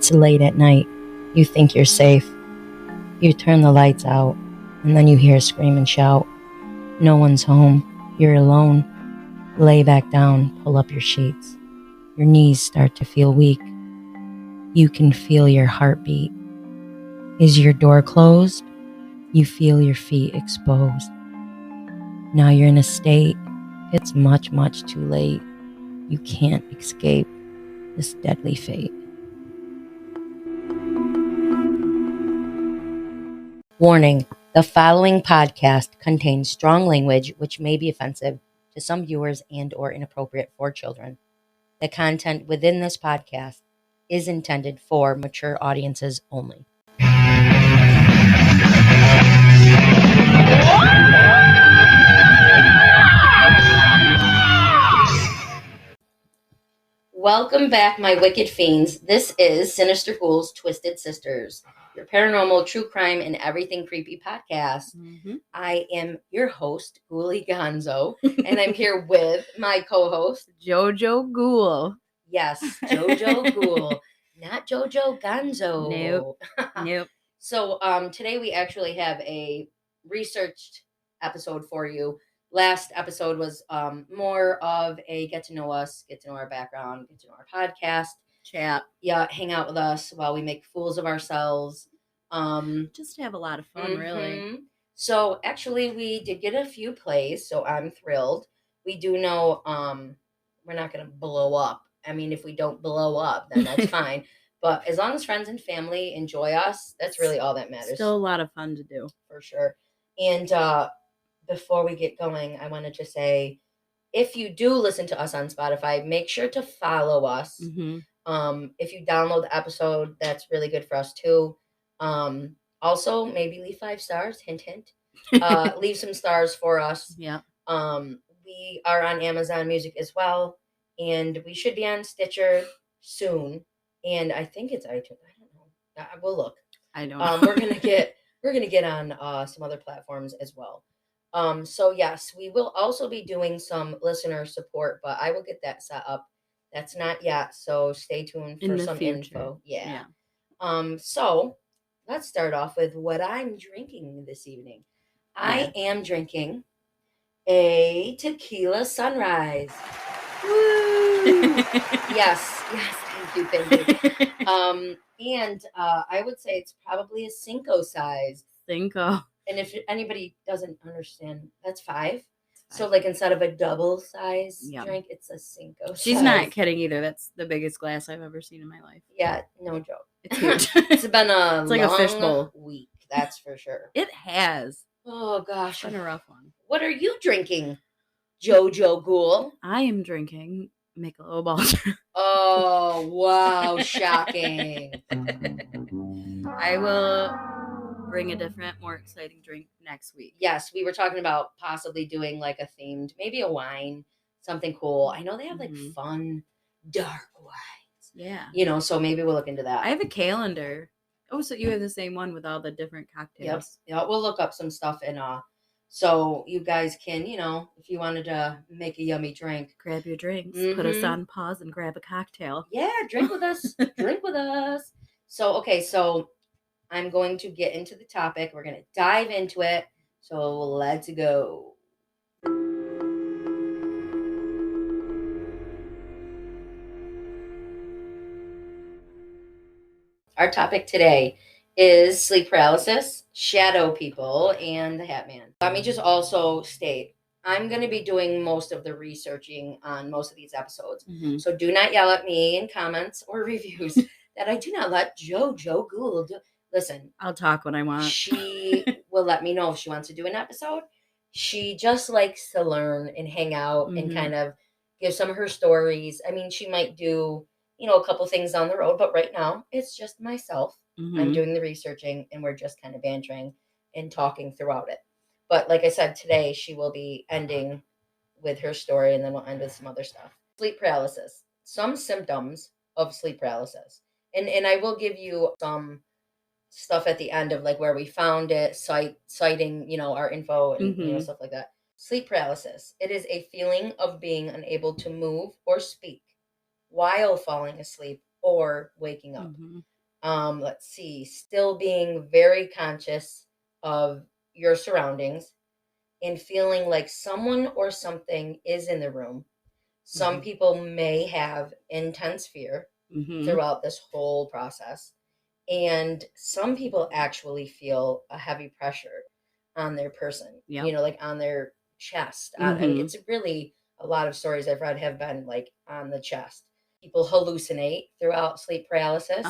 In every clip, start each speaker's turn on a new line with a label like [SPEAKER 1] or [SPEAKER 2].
[SPEAKER 1] It's late at night. You think you're safe. You turn the lights out, and then you hear a scream and shout. No one's home. You're alone. Lay back down, pull up your sheets. Your knees start to feel weak. You can feel your heartbeat. Is your door closed? You feel your feet exposed. Now you're in a state. It's much, much too late. You can't escape this deadly fate. Warning, the following podcast contains strong language which may be offensive to some viewers and or inappropriate for children. The content within this podcast is intended for mature audiences only. Welcome back, my wicked fiends. This is Sinister Ghouls, Twisted Sisters, your paranormal, true crime, and everything creepy podcast. I am your host, Ghoulie Gonzo, and I'm here with my co-host,
[SPEAKER 2] Jojo Ghoul.
[SPEAKER 1] Yes, Jojo Ghoul, not Jojo Gonzo.
[SPEAKER 2] Nope.
[SPEAKER 1] So today we actually have a researched episode for you. Last episode was more of a get to know us, get to know our background, get to know our podcast.
[SPEAKER 2] Chat.
[SPEAKER 1] Yeah, hang out with us while we make fools of ourselves.
[SPEAKER 2] Just to have a lot of fun, really.
[SPEAKER 1] So actually we did get a few plays, so I'm thrilled. We do know we're not going to blow up. I mean, if we don't blow up, then that's fine. But as long as friends and family enjoy us, that's really all that matters.
[SPEAKER 2] Still a lot of fun to do.
[SPEAKER 1] For sure. And before we get going, I wanted to say, if you do listen to us on Spotify, make sure to follow us. If you download the episode, that's really good for us too. Also, maybe leave 5 stars. Hint, hint. Leave some stars for us.
[SPEAKER 2] Yeah.
[SPEAKER 1] We are on Amazon Music as well, and we should be on Stitcher soon. And I think it's iTunes. I don't know. We'll look.
[SPEAKER 2] I don't know.
[SPEAKER 1] We're gonna get on some other platforms as well. So yes, we will also be doing some listener support, but I will get that set up. That's not yet, so stay tuned for some info. Yeah. So let's start off with what I'm drinking this evening. I am drinking a tequila sunrise. Woo! Yes, thank you. And I would say it's probably a Cinco size.
[SPEAKER 2] Cinco.
[SPEAKER 1] And if anybody doesn't understand, that's 5. So like instead of a double size drink, it's a Cinco.
[SPEAKER 2] She's not kidding either. That's the biggest glass I've ever seen in my life.
[SPEAKER 1] Yeah, no joke.
[SPEAKER 2] It's huge.
[SPEAKER 1] It's been a
[SPEAKER 2] like
[SPEAKER 1] long
[SPEAKER 2] a fishbowl
[SPEAKER 1] week, that's for sure.
[SPEAKER 2] It has.
[SPEAKER 1] Oh gosh,
[SPEAKER 2] it's been a rough one.
[SPEAKER 1] What are you drinking, Jojo Ghoul?
[SPEAKER 2] I am drinking Michelob Ultra.
[SPEAKER 1] Oh wow, shocking!
[SPEAKER 2] I will bring a different, more exciting drink next week.
[SPEAKER 1] Yes, we were talking about possibly doing like a themed, maybe a wine, something cool. I know they have like fun, dark wines.
[SPEAKER 2] Yeah.
[SPEAKER 1] You know, so maybe we'll look into that.
[SPEAKER 2] I have a calendar. Oh, so you have the same one with all the different cocktails.
[SPEAKER 1] Yep. Yeah, we'll look up some stuff and so you guys can, you know, if you wanted to make a yummy drink.
[SPEAKER 2] Grab your drinks, put us on pause and grab a cocktail.
[SPEAKER 1] Yeah, drink with us. Drink with us. So, okay, so I'm going to get into the topic. We're going to dive into it. So let's go. Our topic today is sleep paralysis, shadow people, and the Hat Man. Let me just also state, I'm going to be doing most of the researching on most of these episodes. So do not yell at me in comments or reviews that I do not let Jojo Ghoul do. Listen,
[SPEAKER 2] I'll talk when I want.
[SPEAKER 1] She will let me know if she wants to do an episode. She just likes to learn and hang out and kind of give some of her stories. I mean, she might do, you know, a couple things down the road, but right now it's just myself. I'm doing the researching and we're just kind of bantering and talking throughout it. But like I said, today she will be ending with her story and then we'll end with some other stuff. Sleep paralysis. Some symptoms of sleep paralysis. And I will give you some stuff at the end of like where we found it, citing, you know, our info and you know, stuff like that. Sleep paralysis. It is a feeling of being unable to move or speak while falling asleep or waking up. Let's see, still being very conscious of your surroundings and feeling like someone or something is in the room. Some people may have intense fear throughout this whole process. And some people actually feel a heavy pressure on their person, like on their chest. And it's really a lot of stories I've read have been like on the chest. People hallucinate throughout sleep paralysis.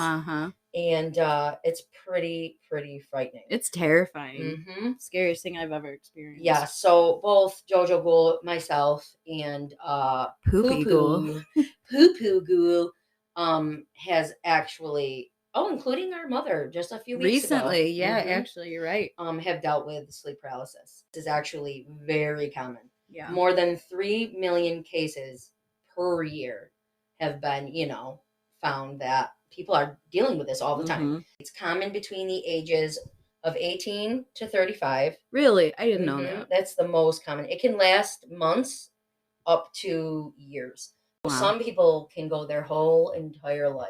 [SPEAKER 1] And it's pretty frightening.
[SPEAKER 2] It's terrifying. Scariest thing I've ever experienced.
[SPEAKER 1] Yeah, so both Jojo Ghoul, myself, and
[SPEAKER 2] Poopy Ghoul
[SPEAKER 1] Ghoul has actually, including our mother just a few weeks ago.
[SPEAKER 2] Recently, yeah, actually, you're right.
[SPEAKER 1] Have dealt with sleep paralysis. This is actually very common.
[SPEAKER 2] Yeah.
[SPEAKER 1] More than 3 million cases per year have been, found that people are dealing with this all the time. It's common between the ages of 18 to 35.
[SPEAKER 2] Really? I didn't know that.
[SPEAKER 1] That's the most common. It can last months up to years. Wow. Some people can go their whole entire life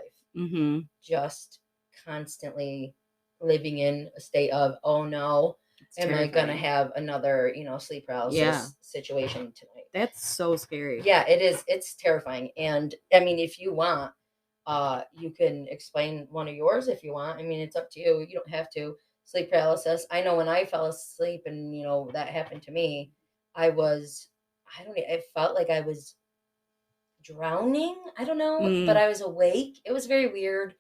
[SPEAKER 1] just constantly living in a state of, oh no, am I going to have another, sleep paralysis situation tonight?
[SPEAKER 2] That's so scary.
[SPEAKER 1] Yeah, it is. It's terrifying. And I mean, if you want, you can explain one of yours if you want. I mean, it's up to you. You don't have to. Sleep paralysis. I know when I fell asleep and, that happened to me, I felt like I was drowning. I don't know, but I was awake. It was very weird.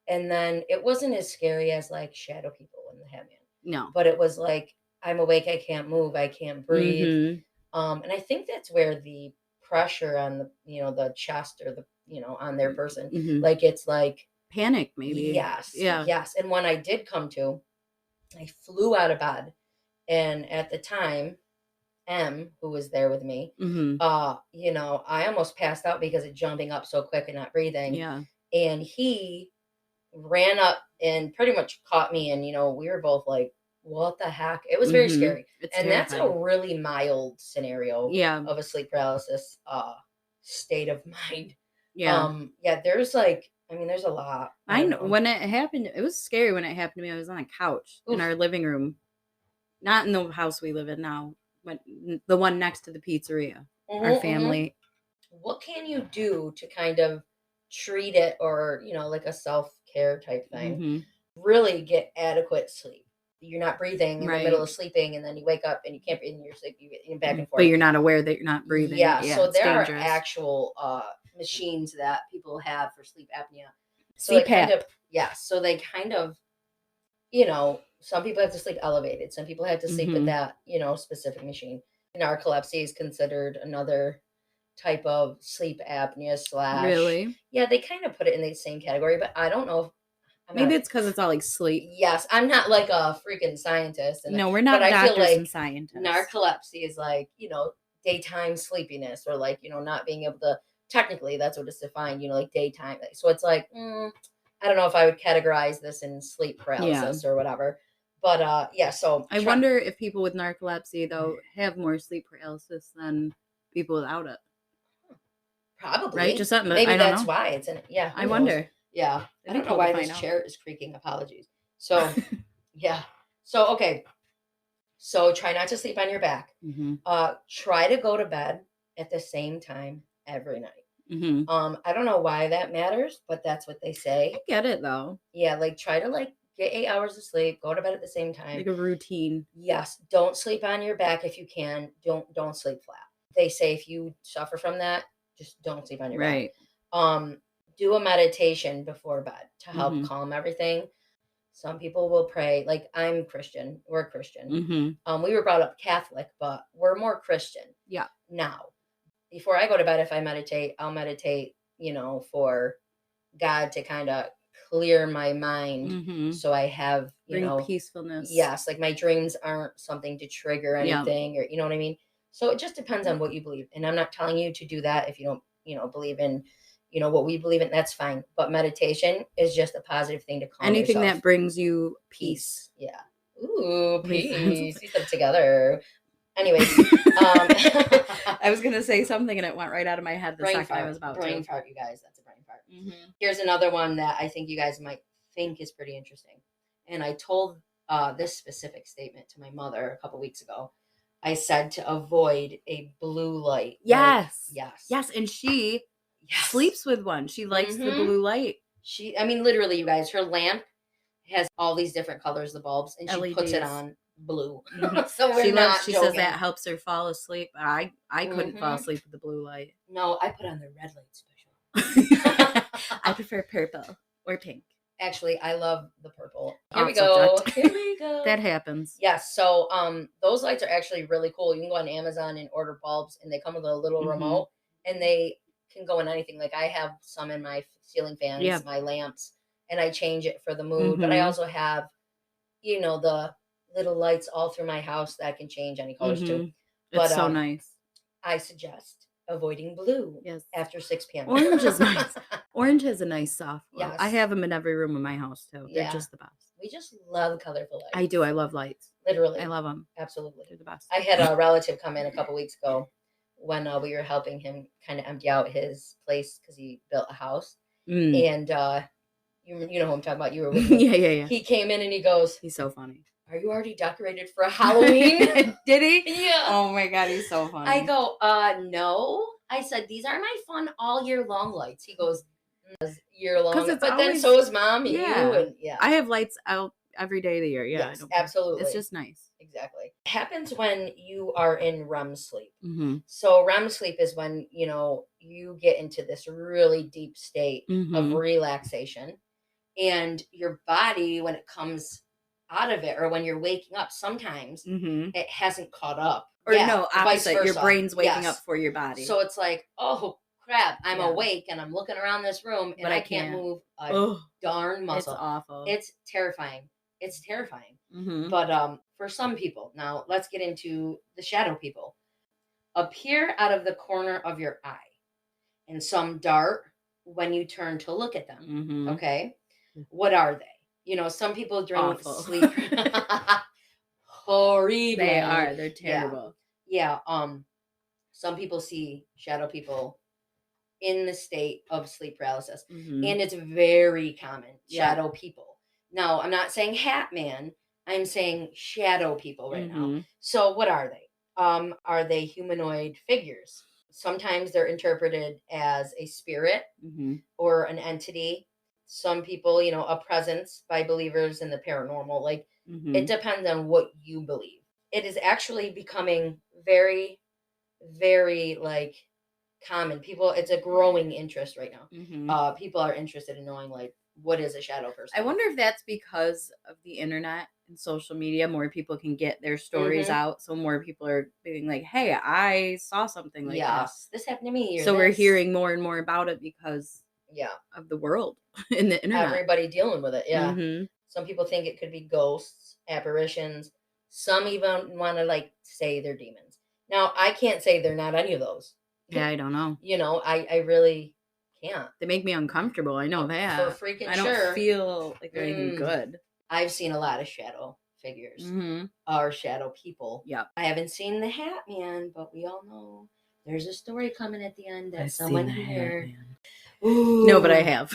[SPEAKER 1] And then it wasn't as scary as like shadow people in the Batman.
[SPEAKER 2] No.
[SPEAKER 1] But it was like, I'm awake. I can't move. I can't breathe. And I think that's where the pressure on the, the chest or the, on their person, like it's like
[SPEAKER 2] panic, maybe.
[SPEAKER 1] Yes.
[SPEAKER 2] Yeah.
[SPEAKER 1] Yes. And when I did come to, I flew out of bed, and at the time, M, who was there with me, I almost passed out because of jumping up so quick and not breathing.
[SPEAKER 2] Yeah.
[SPEAKER 1] And he ran up and pretty much caught me, and we were both like, what the heck? It was very scary.
[SPEAKER 2] It's
[SPEAKER 1] and
[SPEAKER 2] terrifying.
[SPEAKER 1] That's a really mild scenario of a sleep paralysis state of mind.
[SPEAKER 2] Yeah.
[SPEAKER 1] There's like, there's a lot.
[SPEAKER 2] I know. When it happened, it was scary when it happened to me. I was on a couch in our living room. Not in the house we live in now, but the one next to the pizzeria. Our family.
[SPEAKER 1] What can you do to kind of treat it, or, like a self-care type thing? Really get adequate sleep. You're not breathing in the middle of sleeping, and then you wake up and you can't breathe in your sleep. You get back and forth.
[SPEAKER 2] But you're not aware that you're not breathing.
[SPEAKER 1] Yeah, so there are actual machines that people have for sleep apnea. So
[SPEAKER 2] CPAP.
[SPEAKER 1] So they kind of, some people have to sleep elevated. Some people have to sleep with that, specific machine. Narcolepsy is considered another type of sleep apnea /
[SPEAKER 2] Really?
[SPEAKER 1] Yeah, they kind of put it in the same category, but I don't know if
[SPEAKER 2] maybe it's because it's all like sleep.
[SPEAKER 1] Yes, I'm not like a freaking scientist.
[SPEAKER 2] No, we're not doctors and scientists.
[SPEAKER 1] Narcolepsy is like, daytime sleepiness, or like, not being able to, technically that's what it's defined, like daytime. So it's like, I don't know if I would categorize this in sleep paralysis or whatever. But so
[SPEAKER 2] I wonder if people with narcolepsy though have more sleep paralysis than people without it.
[SPEAKER 1] Probably.
[SPEAKER 2] Right? Just something.
[SPEAKER 1] Maybe
[SPEAKER 2] I don't
[SPEAKER 1] that's
[SPEAKER 2] know.
[SPEAKER 1] why it's in it. Yeah.
[SPEAKER 2] I wonder.
[SPEAKER 1] Yeah. I don't know why this chair is creaking. Apologies. So, yeah. So, okay. So try not to sleep on your back. Try to go to bed at the same time every night. I don't know why that matters, but that's what they say.
[SPEAKER 2] I get it though.
[SPEAKER 1] Yeah. Like try to get 8 hours of sleep, go to bed at the same time.
[SPEAKER 2] Like a routine.
[SPEAKER 1] Yes. Don't sleep on your back if you can. Don't sleep flat. They say if you suffer from that, just don't sleep on your back. Do a meditation before bed to help calm everything. Some people will pray. Like I'm Christian. We're Christian. We were brought up Catholic, but we're more Christian.
[SPEAKER 2] Yeah.
[SPEAKER 1] Now, before I go to bed, if I meditate, I'll meditate, for God to kind of clear my mind. So I have,
[SPEAKER 2] peacefulness.
[SPEAKER 1] Yes. Like my dreams aren't something to trigger anything or, you know what I mean? So it just depends on what you believe. And I'm not telling you to do that if you don't, believe in, what we believe in, that's fine. But meditation is just a positive thing to calm
[SPEAKER 2] anything
[SPEAKER 1] yourself.
[SPEAKER 2] That brings you peace.
[SPEAKER 1] Yeah. Ooh, peace. Piece them together. Anyways.
[SPEAKER 2] I was going to say something and it went right out of my head the second I was about
[SPEAKER 1] brain fart, you guys. That's a brain fart. Here's another one that I think you guys might think is pretty interesting. And I told this specific statement to my mother a couple weeks ago. I said to avoid a blue light.
[SPEAKER 2] Yes.
[SPEAKER 1] Yes.
[SPEAKER 2] Yes. And she sleeps with one. She likes the blue light.
[SPEAKER 1] I mean, literally, you guys, her lamp has all these different colors, the bulbs, and she
[SPEAKER 2] LEDs.
[SPEAKER 1] Puts it on blue.
[SPEAKER 2] So she says that helps her fall asleep. I couldn't fall asleep with the blue light.
[SPEAKER 1] No, I put on the red light special.
[SPEAKER 2] I prefer purple or pink.
[SPEAKER 1] Actually, I love the purple. Here we go.
[SPEAKER 2] That happens.
[SPEAKER 1] Yes. So those lights are actually really cool. You can go on Amazon and order bulbs, and they come with a little remote, and they can go in anything. Like I have some in my ceiling fans, my lamps, and I change it for the mood. But I also have, the little lights all through my house that I can change any colors too.
[SPEAKER 2] But it's so nice.
[SPEAKER 1] I suggest avoiding blue after 6 p.m.
[SPEAKER 2] Orange is nice. Orange has a nice soft glow.
[SPEAKER 1] Yes.
[SPEAKER 2] I have them in every room of my house too. They're just the best.
[SPEAKER 1] We just love colorful lights.
[SPEAKER 2] I do. I love lights.
[SPEAKER 1] Literally.
[SPEAKER 2] I love them.
[SPEAKER 1] Absolutely.
[SPEAKER 2] They're the best.
[SPEAKER 1] I had a relative come in a couple weeks ago when we were helping him kind of empty out his place because he built a house. And you know who I'm talking about. You were with me.
[SPEAKER 2] Yeah.
[SPEAKER 1] He came in and he goes,
[SPEAKER 2] he's so funny.
[SPEAKER 1] Are you already decorated for Halloween?
[SPEAKER 2] Did he?
[SPEAKER 1] Yeah.
[SPEAKER 2] Oh my God, he's so funny.
[SPEAKER 1] I go, no. I said, these are my fun all year long lights. He goes, year long. But then so is Mom and you. And
[SPEAKER 2] I have lights out every day of the year. Yeah,
[SPEAKER 1] yes, absolutely.
[SPEAKER 2] It's just nice.
[SPEAKER 1] Exactly. It happens when you are in REM sleep. So REM sleep is when, you get into this really deep state of relaxation. And your body, when it comes out of it or when you're waking up, sometimes it hasn't caught up.
[SPEAKER 2] Or no, opposite. Your brain's waking up for your body.
[SPEAKER 1] So it's like, oh crap, I'm awake and I'm looking around this room and I can't move a darn muscle.
[SPEAKER 2] It's awful.
[SPEAKER 1] It's terrifying. But for some people, now let's get into the shadow people. Appear out of the corner of your eye, and some dart when you turn to look at them. Okay, what are they? Some people during sleep. Horrible.
[SPEAKER 2] They are. They're terrible.
[SPEAKER 1] Yeah. Some people see shadow people in the state of sleep paralysis, and it's very common. Shadow people. Now, I'm not saying Hat Man. I'm saying shadow people right now. So, what are they? Are they humanoid figures? Sometimes they're interpreted as a spirit or an entity. Some people, a presence by believers in the paranormal. Like, it depends on what you believe. It is actually becoming very, very, common. People, it's a growing interest right now. People are interested in knowing, what is a shadow person?
[SPEAKER 2] I wonder if that's because of the internet and social media. More people can get their stories out, so more people are being like, hey, I saw something like
[SPEAKER 1] this happened to me.
[SPEAKER 2] So we're hearing more and more about it because of the world and the internet.
[SPEAKER 1] Everybody dealing with it, Some people think it could be ghosts, apparitions. Some even want to, say they're demons. Now, I can't say they're not any of those.
[SPEAKER 2] Yeah, I don't know.
[SPEAKER 1] I really can't.
[SPEAKER 2] They make me uncomfortable. I know that.
[SPEAKER 1] For freaking
[SPEAKER 2] I don't feel like they're anything good.
[SPEAKER 1] I've seen a lot of shadow figures or shadow people.
[SPEAKER 2] Yep.
[SPEAKER 1] I haven't seen the Hat Man, but we all know there's a story coming at the end that someone here.
[SPEAKER 2] No, but I have.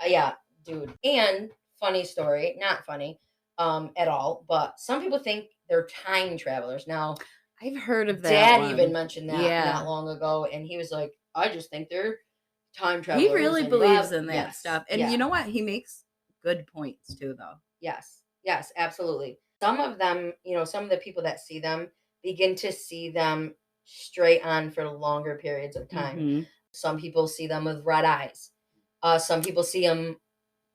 [SPEAKER 1] Yeah, dude. And funny story, not funny at all, but some people think they're time travelers. Now,
[SPEAKER 2] I've heard of that.
[SPEAKER 1] Dad even mentioned that not long ago, and he was like, I just think they're time travelers.
[SPEAKER 2] He really believes in that stuff. And you know what? He makes good points too, though.
[SPEAKER 1] Yes, absolutely. Some of them, some of the people that see them begin to see them straight on for longer periods of time. Some people see them with red eyes. Some people see them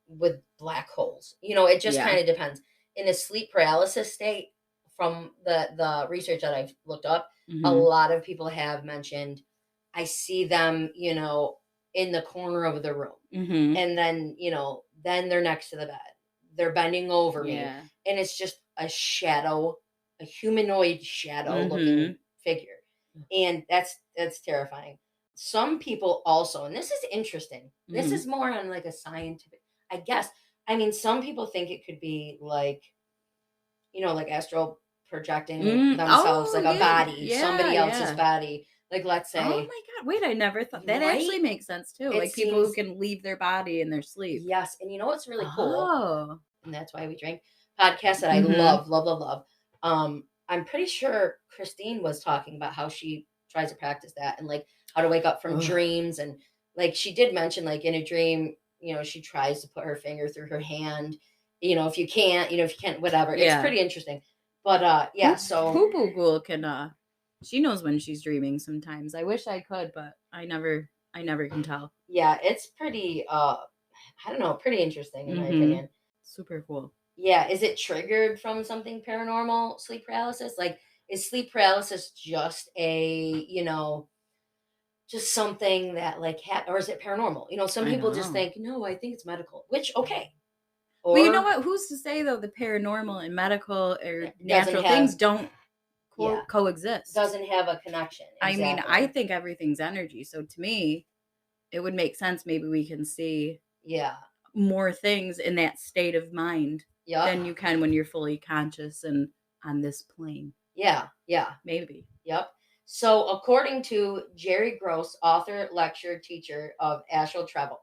[SPEAKER 1] with black holes. It just kind of depends. In a sleep paralysis state, from the research that I've looked up, a lot of people have mentioned, I see them, in the corner of the room. And then, then they're next to the bed. They're bending over me. And it's just a shadow, a humanoid shadow looking figure. And that's terrifying. Some people also, and this is interesting. This is more on a scientific, I guess. I mean, some people think it could be astral projecting themselves a body, somebody else's body. Like, let's
[SPEAKER 2] Oh
[SPEAKER 1] say,
[SPEAKER 2] my god! Wait, I never thought that
[SPEAKER 1] right?
[SPEAKER 2] actually makes sense too.
[SPEAKER 1] It
[SPEAKER 2] Like people who
[SPEAKER 1] seems,
[SPEAKER 2] can leave their body in their sleep.
[SPEAKER 1] yes. And you know what's really cool?
[SPEAKER 2] Oh.
[SPEAKER 1] And that's why we drink. Podcast that I
[SPEAKER 2] Mm-hmm.
[SPEAKER 1] love, love, love, love. I'm pretty sure Christine was talking about how she tries to practice that and like how to wake up from
[SPEAKER 2] Ugh.
[SPEAKER 1] dreams. And like she did mention, like in a dream, she tries to put her finger through her hand. If you can't, if you can't, whatever. It's
[SPEAKER 2] Yeah.
[SPEAKER 1] pretty interesting. But yeah, so
[SPEAKER 2] Poo Poo Ghoul can she knows when she's dreaming sometimes. I wish I could, but I never can tell.
[SPEAKER 1] yeah, it's pretty I don't know, pretty interesting in my
[SPEAKER 2] Mm-hmm.
[SPEAKER 1] opinion.
[SPEAKER 2] Super cool.
[SPEAKER 1] Yeah, is it triggered from something paranormal, sleep paralysis? Like, is sleep paralysis just just something that like or is it paranormal? Some
[SPEAKER 2] I
[SPEAKER 1] people just
[SPEAKER 2] know.
[SPEAKER 1] think, no, I think it's medical, which okay.
[SPEAKER 2] Well, you know
[SPEAKER 1] Or
[SPEAKER 2] what? Who's to say though the paranormal and medical or
[SPEAKER 1] it doesn't
[SPEAKER 2] natural things
[SPEAKER 1] have,
[SPEAKER 2] don't
[SPEAKER 1] yeah,
[SPEAKER 2] coexist?
[SPEAKER 1] doesn't have a connection.
[SPEAKER 2] I mean, I
[SPEAKER 1] Exactly.
[SPEAKER 2] think everything's energy. So to me, it would make sense maybe we can see
[SPEAKER 1] Yeah.
[SPEAKER 2] more things in that state of mind
[SPEAKER 1] Yep.
[SPEAKER 2] than you can when you're fully conscious and on this plane.
[SPEAKER 1] Yeah. Yeah.
[SPEAKER 2] Maybe.
[SPEAKER 1] Yep. So, according to Jerry Gross, author, lecturer, teacher of astral travel,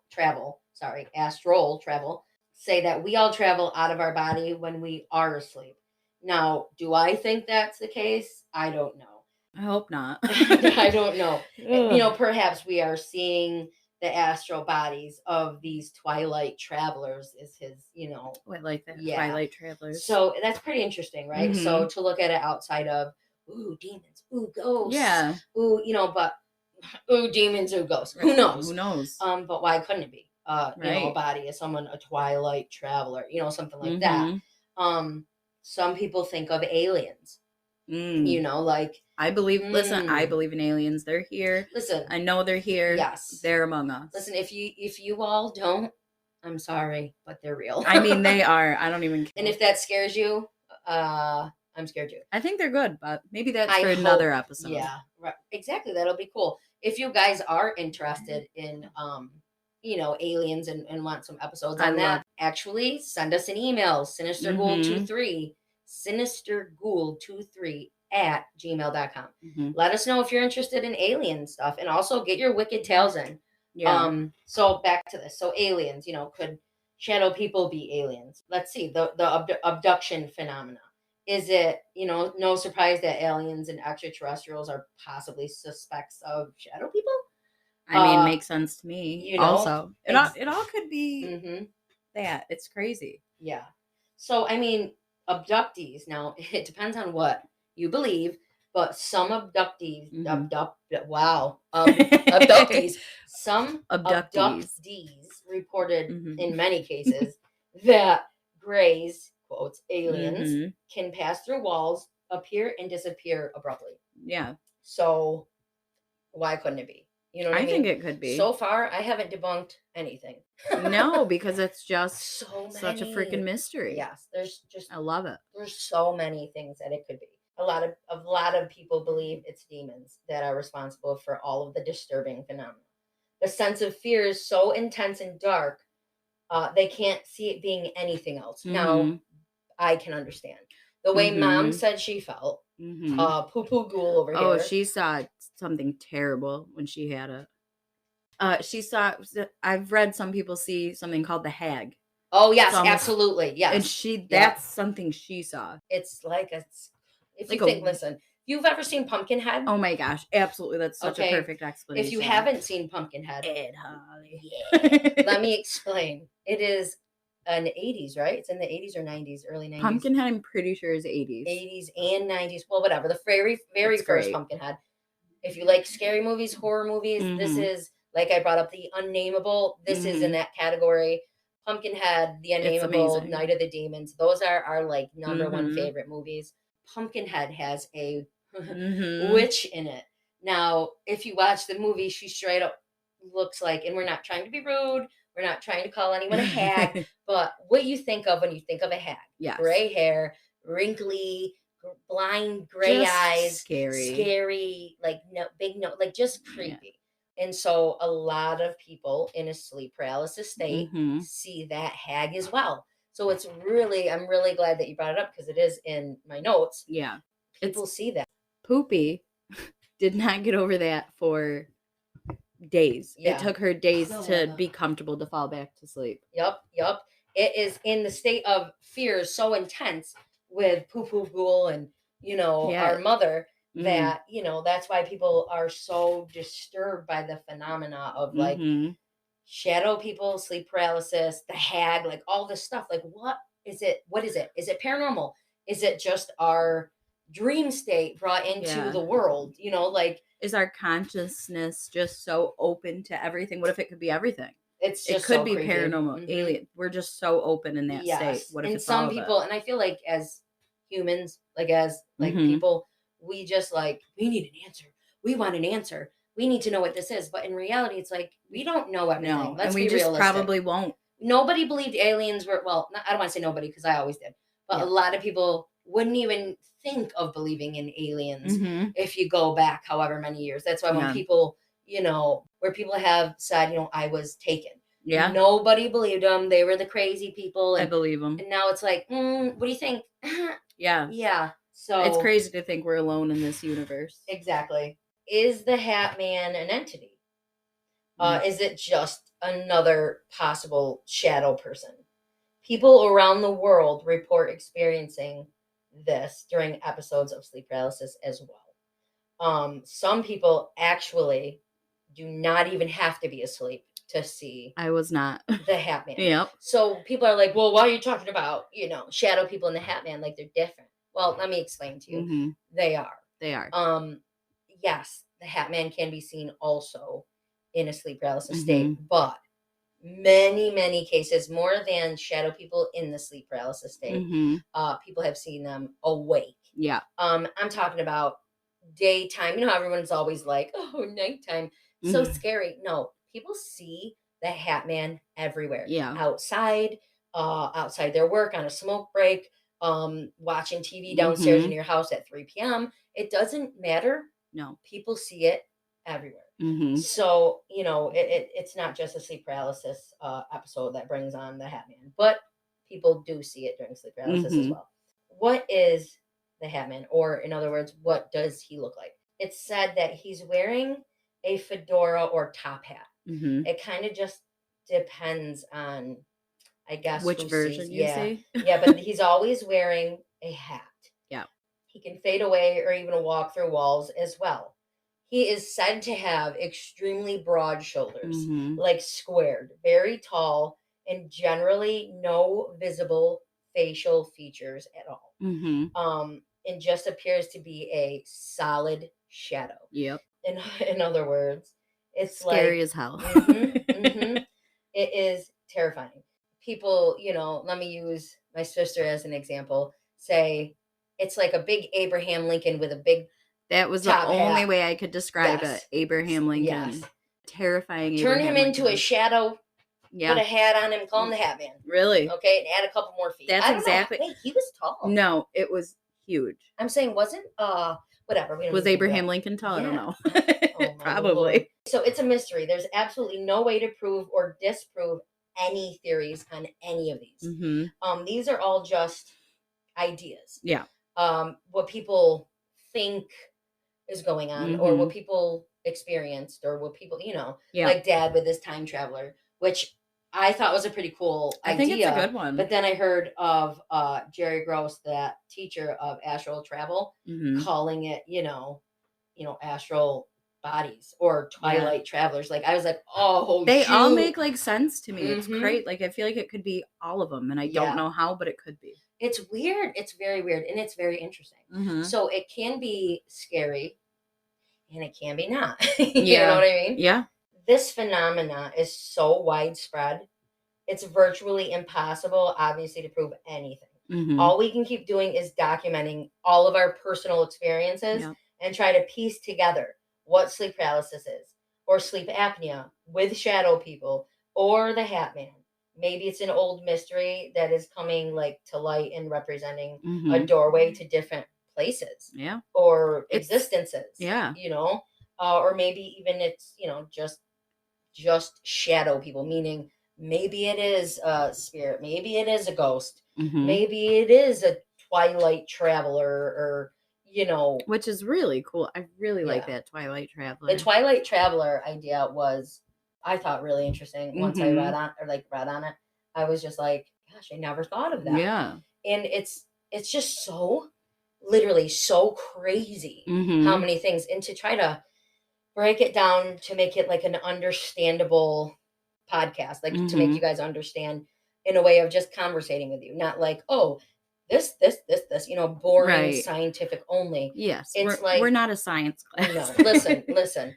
[SPEAKER 1] say that we all travel out of our body when we are asleep. Now, do I think that's the case? I don't know.
[SPEAKER 2] I hope not.
[SPEAKER 1] I don't know.
[SPEAKER 2] Ugh.
[SPEAKER 1] Perhaps we are seeing the astral bodies of these twilight travelers, is
[SPEAKER 2] Oh, I like that.
[SPEAKER 1] yeah.
[SPEAKER 2] Twilight Travelers.
[SPEAKER 1] So that's pretty interesting, right?
[SPEAKER 2] Mm-hmm.
[SPEAKER 1] So to look at it outside of, ooh, demons, ooh, ghosts,
[SPEAKER 2] Yeah.
[SPEAKER 1] ooh, but ooh, demons, ooh, ghosts. Who knows?
[SPEAKER 2] Who knows?
[SPEAKER 1] But why couldn't it be? A
[SPEAKER 2] Right.
[SPEAKER 1] body of someone, a twilight traveler, something like that.
[SPEAKER 2] Mm-hmm.
[SPEAKER 1] Some people think of aliens,
[SPEAKER 2] Mm.
[SPEAKER 1] like,
[SPEAKER 2] Listen, I believe in aliens. They're here.
[SPEAKER 1] listen,
[SPEAKER 2] I know they're here.
[SPEAKER 1] yes.
[SPEAKER 2] They're among us.
[SPEAKER 1] Listen, if you all don't, I'm sorry, but they're real.
[SPEAKER 2] I mean, they are. I don't even care.
[SPEAKER 1] And if that scares you, I'm scared too.
[SPEAKER 2] I think they're good, but maybe that's
[SPEAKER 1] I
[SPEAKER 2] for
[SPEAKER 1] hope,
[SPEAKER 2] another episode.
[SPEAKER 1] yeah, right, exactly. That'll be cool. If you guys are interested in, aliens and want some episodes on that, actually send us an email, sinisterghoul23, sinisterghoul23 at gmail.com.
[SPEAKER 2] Mm-hmm.
[SPEAKER 1] Let us know if you're interested in alien stuff, and also get your wicked tales in.
[SPEAKER 2] Yeah.
[SPEAKER 1] So back to this. So aliens, could shadow people be aliens? Let's see the abduction phenomena. Is it, no surprise that aliens and extraterrestrials are possibly suspects of shadow people?
[SPEAKER 2] I mean, makes sense to me. Also, it all could be that. It's crazy.
[SPEAKER 1] Yeah. So, I mean, abductees, now, it depends on what you believe, but some abductees, abductees, some abductees reported in many cases that greys, quotes, aliens, can pass through walls, appear and disappear abruptly.
[SPEAKER 2] Yeah.
[SPEAKER 1] So why couldn't it be? You know what I mean?
[SPEAKER 2] think it could be.
[SPEAKER 1] So far, I haven't debunked anything.
[SPEAKER 2] No, because it's just such a
[SPEAKER 1] many.
[SPEAKER 2] freaking mystery.
[SPEAKER 1] Yes,
[SPEAKER 2] I love it.
[SPEAKER 1] There's so many things that it could be. A lot of people believe it's demons that are responsible for all of the disturbing phenomena. The sense of fear is so intense and dark, they can't see it being anything else. Now, I can understand the way Mom said she felt. Poo Poo Ghoul over here.
[SPEAKER 2] Oh, she saw something terrible when she had it. I've read some people see something called the hag.
[SPEAKER 1] Oh yes, absolutely, yes.
[SPEAKER 2] And that's something she saw.
[SPEAKER 1] It's like listen, if you've ever seen Pumpkinhead.
[SPEAKER 2] Oh my gosh, absolutely, that's such a perfect explanation.
[SPEAKER 1] If you haven't seen Pumpkinhead,
[SPEAKER 2] Ed Holly.
[SPEAKER 1] Yeah. Let me explain. It is an 80s, right? It's in the 80s or 90s, early 90s.
[SPEAKER 2] Pumpkinhead, I'm pretty sure is 80s.
[SPEAKER 1] 80s and 90s. Well, whatever. The very first Pumpkinhead. If you like scary movies, horror movies, this is, like I brought up, The Unnameable. This is in that category. Pumpkinhead, The Unnameable, Night of the Demons. Those are our like number one favorite movies. Pumpkinhead has a witch in it. Now, if you watch the movie, she straight up looks like, and we're not trying to be rude, we're not trying to call anyone a hag, but what you think of when you think of a hag.
[SPEAKER 2] Yes.
[SPEAKER 1] Gray hair, wrinkly, blind gray eyes, scary, like big nose, like just creepy. Yeah. And so a lot of people in a sleep paralysis state see that hag as well. So I'm really glad that you brought it up, because it is in my notes.
[SPEAKER 2] Yeah.
[SPEAKER 1] People see that.
[SPEAKER 2] Poopy did not get over that for days.
[SPEAKER 1] Yeah.
[SPEAKER 2] It took her days to be comfortable to fall back to sleep.
[SPEAKER 1] Yep. It is in the state of fear so intense with poo poo ghoul and, our mother that, that's why people are so disturbed by the phenomena of like shadow people, sleep paralysis, the hag, like all this stuff. Like, what is it? What is it? Is it paranormal? Is it just our dream state brought into the world? Like,
[SPEAKER 2] is our consciousness just so open to everything? What if it could be everything?
[SPEAKER 1] It's just
[SPEAKER 2] it could
[SPEAKER 1] so
[SPEAKER 2] be
[SPEAKER 1] creepy.
[SPEAKER 2] Paranormal, alien. We're just so open in that state. What if
[SPEAKER 1] and
[SPEAKER 2] it's
[SPEAKER 1] some
[SPEAKER 2] all
[SPEAKER 1] people,
[SPEAKER 2] of it?
[SPEAKER 1] and I feel like as humans, like as people, we just like, we need an answer. We want an answer. We need to know what this is. But in reality, it's like, we don't know everything.
[SPEAKER 2] No,
[SPEAKER 1] Let's
[SPEAKER 2] and we
[SPEAKER 1] be
[SPEAKER 2] just
[SPEAKER 1] realistic.
[SPEAKER 2] probably won't.
[SPEAKER 1] Nobody believed aliens were, well, I don't want to say nobody because I always did, but a lot of people wouldn't even think of believing in aliens if you go back however many years. That's why when people, where people have said, I was taken. Yeah. Nobody believed them. They were the crazy people. And,
[SPEAKER 2] I believe them.
[SPEAKER 1] And now it's like, what do you think?
[SPEAKER 2] Yeah.
[SPEAKER 1] Yeah. So
[SPEAKER 2] it's crazy to think we're alone in this universe.
[SPEAKER 1] Exactly. Is the Hat Man an entity? Is it just another possible shadow person? People around the world report experiencing this during episodes of sleep paralysis as well. Some people actually do not even have to be asleep to see.
[SPEAKER 2] I was not.
[SPEAKER 1] The Hat Man.
[SPEAKER 2] Yep.
[SPEAKER 1] So people are like, well, why are you talking about, shadow people and the Hat Man? Like, they're different. Well, let me explain to you. They are.
[SPEAKER 2] They are.
[SPEAKER 1] Yes, the Hat Man can be seen also in a sleep paralysis state, but many, many cases, more than shadow people in the sleep paralysis state, people have seen them awake.
[SPEAKER 2] Yeah.
[SPEAKER 1] I'm talking about daytime. Everyone's always like, oh, nighttime, so scary. No, people see the Hat Man everywhere.
[SPEAKER 2] Yeah.
[SPEAKER 1] Outside their work, on a smoke break, watching TV downstairs in your house at 3 p.m. It doesn't matter.
[SPEAKER 2] No.
[SPEAKER 1] People see it everywhere. So, it's not just a sleep paralysis episode that brings on the Hat Man, but people do see it during sleep paralysis as well. What is the Hat Man? Or in other words, what does he look like? It's said that he's wearing a fedora or top hat. It kind of just depends on, I guess,
[SPEAKER 2] which version you see.
[SPEAKER 1] Yeah, but he's always wearing a hat.
[SPEAKER 2] Yeah.
[SPEAKER 1] He can fade away or even walk through walls as well. He is said to have extremely broad shoulders, like squared, very tall, and generally no visible facial features at all. And just appears to be a solid shadow.
[SPEAKER 2] Yep.
[SPEAKER 1] In other words, it's
[SPEAKER 2] scary as hell.
[SPEAKER 1] It is terrifying. People, let me use my sister as an example. Say it's like a big Abraham Lincoln with a big.
[SPEAKER 2] That was the only way I could describe it. Abraham Lincoln. Yes. Terrifying.
[SPEAKER 1] Turn him into a shadow. Yeah. Put a hat on him. Call him the Hat Man.
[SPEAKER 2] Really?
[SPEAKER 1] Okay, and add a couple more feet.
[SPEAKER 2] That's exactly.
[SPEAKER 1] Wait, he was tall.
[SPEAKER 2] No, it was huge.
[SPEAKER 1] I'm saying wasn't whatever.
[SPEAKER 2] Was Abraham Lincoln tall? Yeah. I don't know.
[SPEAKER 1] Oh,
[SPEAKER 2] probably.
[SPEAKER 1] Lord. So it's a mystery. There's absolutely no way to prove or disprove any theories on any of these. These are all just ideas.
[SPEAKER 2] Yeah.
[SPEAKER 1] What people think is going on, or what people experienced, or what people, like Dad with his time traveler, which I thought was a pretty cool idea.
[SPEAKER 2] I think it's a good one.
[SPEAKER 1] But then I heard of Jerry Gross, that teacher of astral travel, calling it, astral bodies or twilight travelers. Like, I was like, oh,
[SPEAKER 2] they all make like sense to me. It's great. Like, I feel like it could be all of them, and I don't know how, but it could be.
[SPEAKER 1] It's weird. It's very weird, and it's very interesting. So it can be scary, and it can be not. You know what I mean?
[SPEAKER 2] Yeah.
[SPEAKER 1] This phenomena is so widespread, it's virtually impossible, obviously, to prove anything. All we can keep doing is documenting all of our personal experiences and try to piece together what sleep paralysis is, or sleep apnea with shadow people, or the Hat Man. Maybe it's an old mystery that is coming like to light and representing a doorway to different places.
[SPEAKER 2] Yeah.
[SPEAKER 1] Or existences.
[SPEAKER 2] Yeah.
[SPEAKER 1] Or maybe even it's, just shadow people, meaning maybe it is a spirit, maybe it is a ghost, maybe it is a twilight traveler, or,
[SPEAKER 2] which is really cool. I really like that Twilight Traveler.
[SPEAKER 1] The Twilight Traveler idea was, I thought, really interesting. Once I read on it, I was just like, gosh, I never thought of that.
[SPEAKER 2] Yeah.
[SPEAKER 1] And it's just so, literally so crazy how many things, and to try to break it down to make it like an understandable podcast, like to make you guys understand in a way of just conversating with you, not like, oh, this, boring scientific only.
[SPEAKER 2] Yes,
[SPEAKER 1] it's
[SPEAKER 2] we're not a science class.
[SPEAKER 1] No, listen.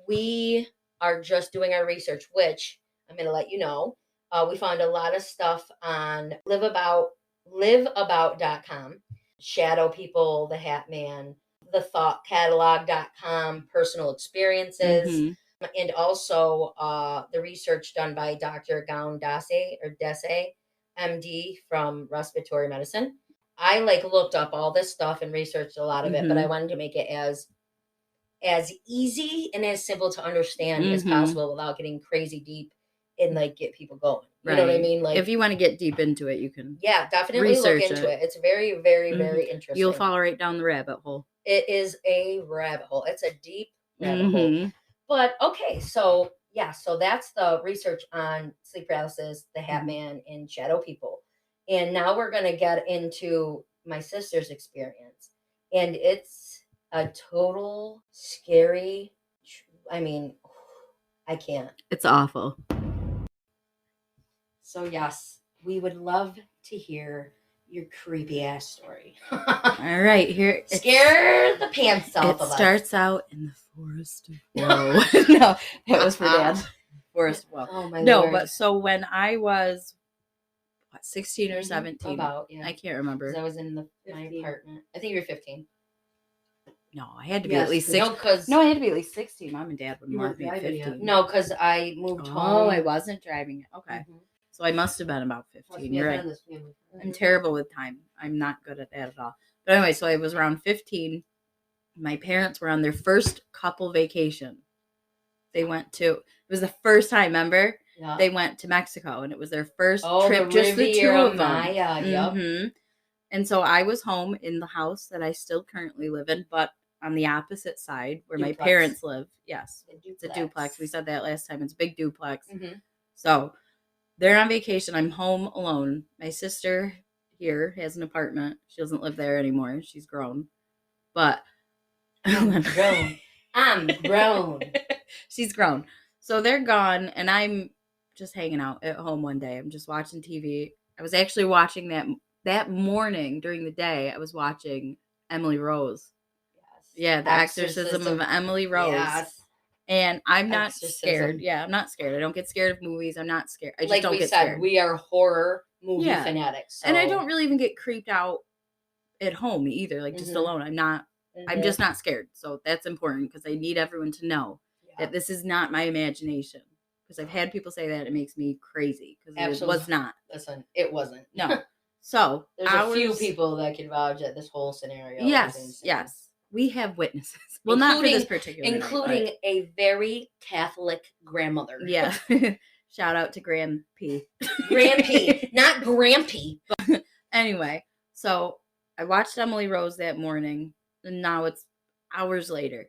[SPEAKER 1] We are just doing our research, which I'm going to let you know. We found a lot of stuff on liveabout.com, Shadow People, The Hat Man, thethoughtcatalog.com, personal experiences, and also the research done by Dr. Gaun Dese, MD from respiratory medicine. I looked up all this stuff and researched a lot of it, but I wanted to make it as easy and as simple to understand as possible without getting crazy deep and get people going. You know what I mean?
[SPEAKER 2] If you want to get deep into it, you can.
[SPEAKER 1] Yeah, definitely look into it. It's very, very, very interesting.
[SPEAKER 2] You'll fall right down the rabbit hole.
[SPEAKER 1] It is a rabbit hole. It's a deep rabbit hole. But okay, so that's the research on sleep paralysis, the Hat Man, and Shadow People. And now we're going to get into my sister's experience. And it's a total scary, I mean, I can't.
[SPEAKER 2] It's awful.
[SPEAKER 1] So yes, we would love to hear your creepy ass story.
[SPEAKER 2] All right, here.
[SPEAKER 1] Scare the pants off of us.
[SPEAKER 2] It starts out in the forest of woe. No, that was for Dad. Forest of woe.
[SPEAKER 1] Oh my
[SPEAKER 2] no,
[SPEAKER 1] Lord.
[SPEAKER 2] But so when I was 16 or 17,
[SPEAKER 1] about, yeah.
[SPEAKER 2] I can't remember.
[SPEAKER 1] I was in my apartment. I think you were 15.
[SPEAKER 2] No, I had to be at least 16. No, I had to be at least 16. Mom and Dad wouldn't let me at 15.
[SPEAKER 1] No, because I moved home.
[SPEAKER 2] Oh, I wasn't driving it. Okay. So I must have been about 15. You're right. I'm terrible with time. I'm not good at that at all. But anyway, so I was around 15. My parents were on their first couple vacation. They went to, it was the first time, remember? Yeah. They went to Mexico, and it was their first trip, just the two of them. Yep. And so I was home in the house that I still currently live in, but on the opposite side where my parents live. Yes, it's a duplex. We said that last time. It's a big duplex. So they're on vacation. I'm home alone. My sister here has an apartment. She doesn't live there anymore. She's grown. But
[SPEAKER 1] I'm grown.
[SPEAKER 2] She's grown. So they're gone, and I'm just hanging out at home one day. I'm just watching TV. I was actually watching that morning during the day. I was watching Emily Rose. Yes. Yeah, the exorcism of Emily Rose. Yes. And I'm not scared. Yeah, I'm not scared. I don't get scared of movies. I'm not scared. I just don't get scared.
[SPEAKER 1] We are horror movie fanatics. So.
[SPEAKER 2] And I don't really even get creeped out at home either, just alone. I'm not. I'm just not scared. So that's important because I need everyone to know that this is not my imagination. Because I've had people say that it makes me crazy because it was not.
[SPEAKER 1] Listen, it wasn't.
[SPEAKER 2] No. So
[SPEAKER 1] there's a few people that can vouch that this whole scenario.
[SPEAKER 2] Yes. We have witnesses. Well, not for this particular
[SPEAKER 1] including
[SPEAKER 2] night,
[SPEAKER 1] a very Catholic grandmother.
[SPEAKER 2] Yeah. Shout out to Grand P.
[SPEAKER 1] Grand P, not Grampy.
[SPEAKER 2] Anyway, so I watched Emily Rose that morning, and now it's hours later.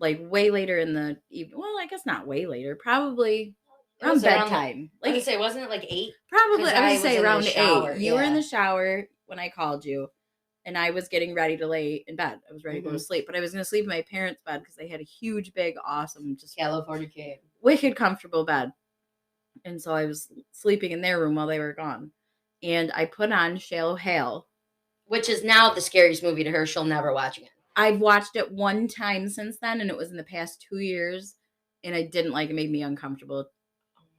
[SPEAKER 2] Way later in the evening. Well, I guess not way later. Probably around bedtime.
[SPEAKER 1] Wasn't it 8?
[SPEAKER 2] Probably, I would say around 8. You were in the shower when I called you. And I was getting ready to lay in bed. I was ready to go to sleep. But I was going to sleep in my parents' bed because they had a huge, big, awesome, just
[SPEAKER 1] California king,
[SPEAKER 2] wicked comfortable bed. And so I was sleeping in their room while they were gone. And I put on Shallow Hal.
[SPEAKER 1] Which is now the scariest movie to her. She'll never watch again.
[SPEAKER 2] I've watched it one time since then, and it was in the past 2 years. And I didn't like it. It made me uncomfortable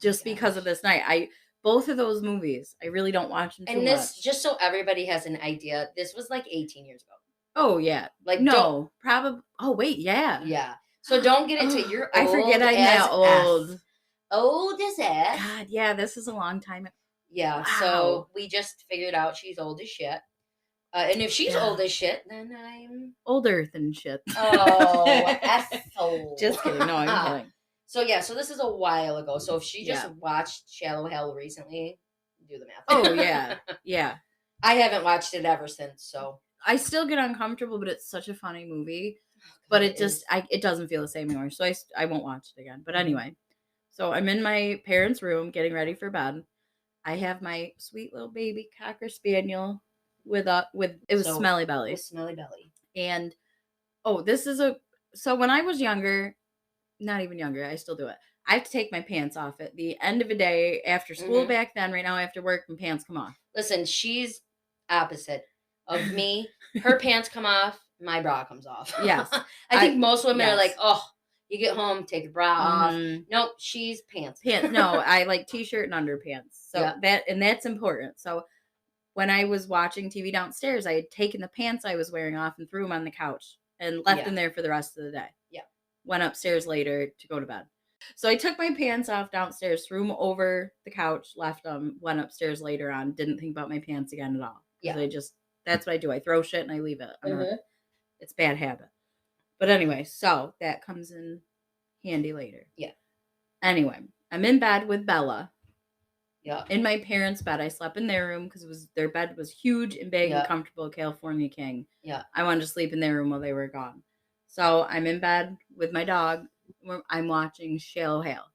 [SPEAKER 2] just because of this night. Both of those movies, I really don't watch them too much. And this,
[SPEAKER 1] just so everybody has an idea, this was 18 years ago.
[SPEAKER 2] Oh, yeah. No, probably. Oh, wait, yeah.
[SPEAKER 1] Yeah. So don't get into your old.
[SPEAKER 2] I forget I'm that old.
[SPEAKER 1] Old as F.
[SPEAKER 2] God, yeah, this is a long time.
[SPEAKER 1] Yeah, wow. So we just figured out she's old as shit. And if she's old as shit, then I'm
[SPEAKER 2] older than shit.
[SPEAKER 1] Oh, asshole.
[SPEAKER 2] Just kidding. No, I'm kidding.
[SPEAKER 1] So this is a while ago. So if she just watched Shallow Hal recently, do the math.
[SPEAKER 2] Oh yeah, yeah.
[SPEAKER 1] I haven't watched it ever since. So
[SPEAKER 2] I still get uncomfortable, but it's such a funny movie. But it just, it doesn't feel the same anymore. So I won't watch it again. But anyway, so I'm in my parents' room getting ready for bed. I have my sweet little baby Cocker Spaniel with it was Smelly Belly.
[SPEAKER 1] With Smelly Belly.
[SPEAKER 2] And, so when I was younger, not even younger, I still do it. I have to take my pants off at the end of a day after school back then. Right now, after work, my pants come off.
[SPEAKER 1] Listen, she's opposite of me. Her pants come off, my bra comes off.
[SPEAKER 2] Yes.
[SPEAKER 1] I think most women are like, oh, you get home, take the bra off. Nope, she's pants.
[SPEAKER 2] No, I like t-shirt and underpants. So that's important. So when I was watching TV downstairs, I had taken the pants I was wearing off and threw them on the couch and left them there for the rest of the day.
[SPEAKER 1] Yeah.
[SPEAKER 2] Went upstairs later to go to bed. So I took my pants off downstairs, threw them over the couch, left them, went upstairs later on, didn't think about my pants again at all. Yeah. That's what I do. I throw shit and I leave it. It's a bad habit. But anyway, so that comes in handy later.
[SPEAKER 1] Yeah.
[SPEAKER 2] Anyway, I'm in bed with Bella.
[SPEAKER 1] Yeah.
[SPEAKER 2] In my parents' bed. I slept in their room because their bed was huge and big and comfortable, California King.
[SPEAKER 1] Yeah.
[SPEAKER 2] I wanted to sleep in their room while they were gone. So I'm in bed with my dog. I'm watching Shallow Hale.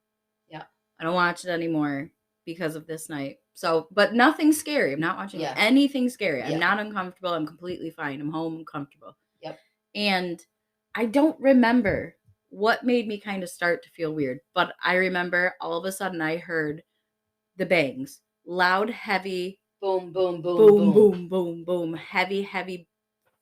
[SPEAKER 1] Yeah.
[SPEAKER 2] I don't watch it anymore because of this night. So, but nothing scary. I'm not watching anything scary. I'm not uncomfortable. I'm completely fine. I'm home. I'm comfortable.
[SPEAKER 1] Yep.
[SPEAKER 2] And I don't remember what made me kind of start to feel weird, but I remember all of a sudden I heard the bangs. Loud, heavy.
[SPEAKER 1] Boom, boom, boom,
[SPEAKER 2] boom, boom, boom, boom. Heavy, heavy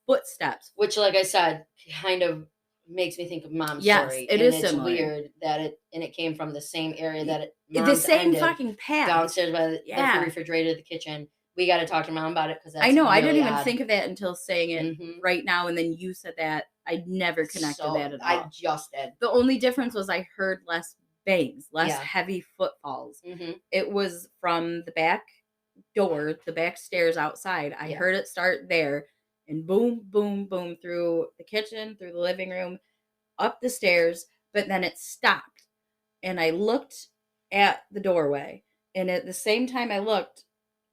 [SPEAKER 2] footsteps.
[SPEAKER 1] Which, like I said, kind of makes me think of Mom's story.
[SPEAKER 2] It is similar.
[SPEAKER 1] It's weird that it came from the same area that
[SPEAKER 2] the same fucking path.
[SPEAKER 1] Downstairs by the refrigerator, the kitchen. We got to talk to Mom about it because
[SPEAKER 2] I know. I didn't even think of that until saying it right now, and then you said that. I never connected that at all.
[SPEAKER 1] I just did.
[SPEAKER 2] The only difference was I heard less bangs, less heavy footfalls. It was from the back door, the back stairs outside. I heard it start there, and boom, boom, boom through the kitchen, through the living room, up the stairs, but then it stopped. And I looked at the doorway, and at the same time I looked,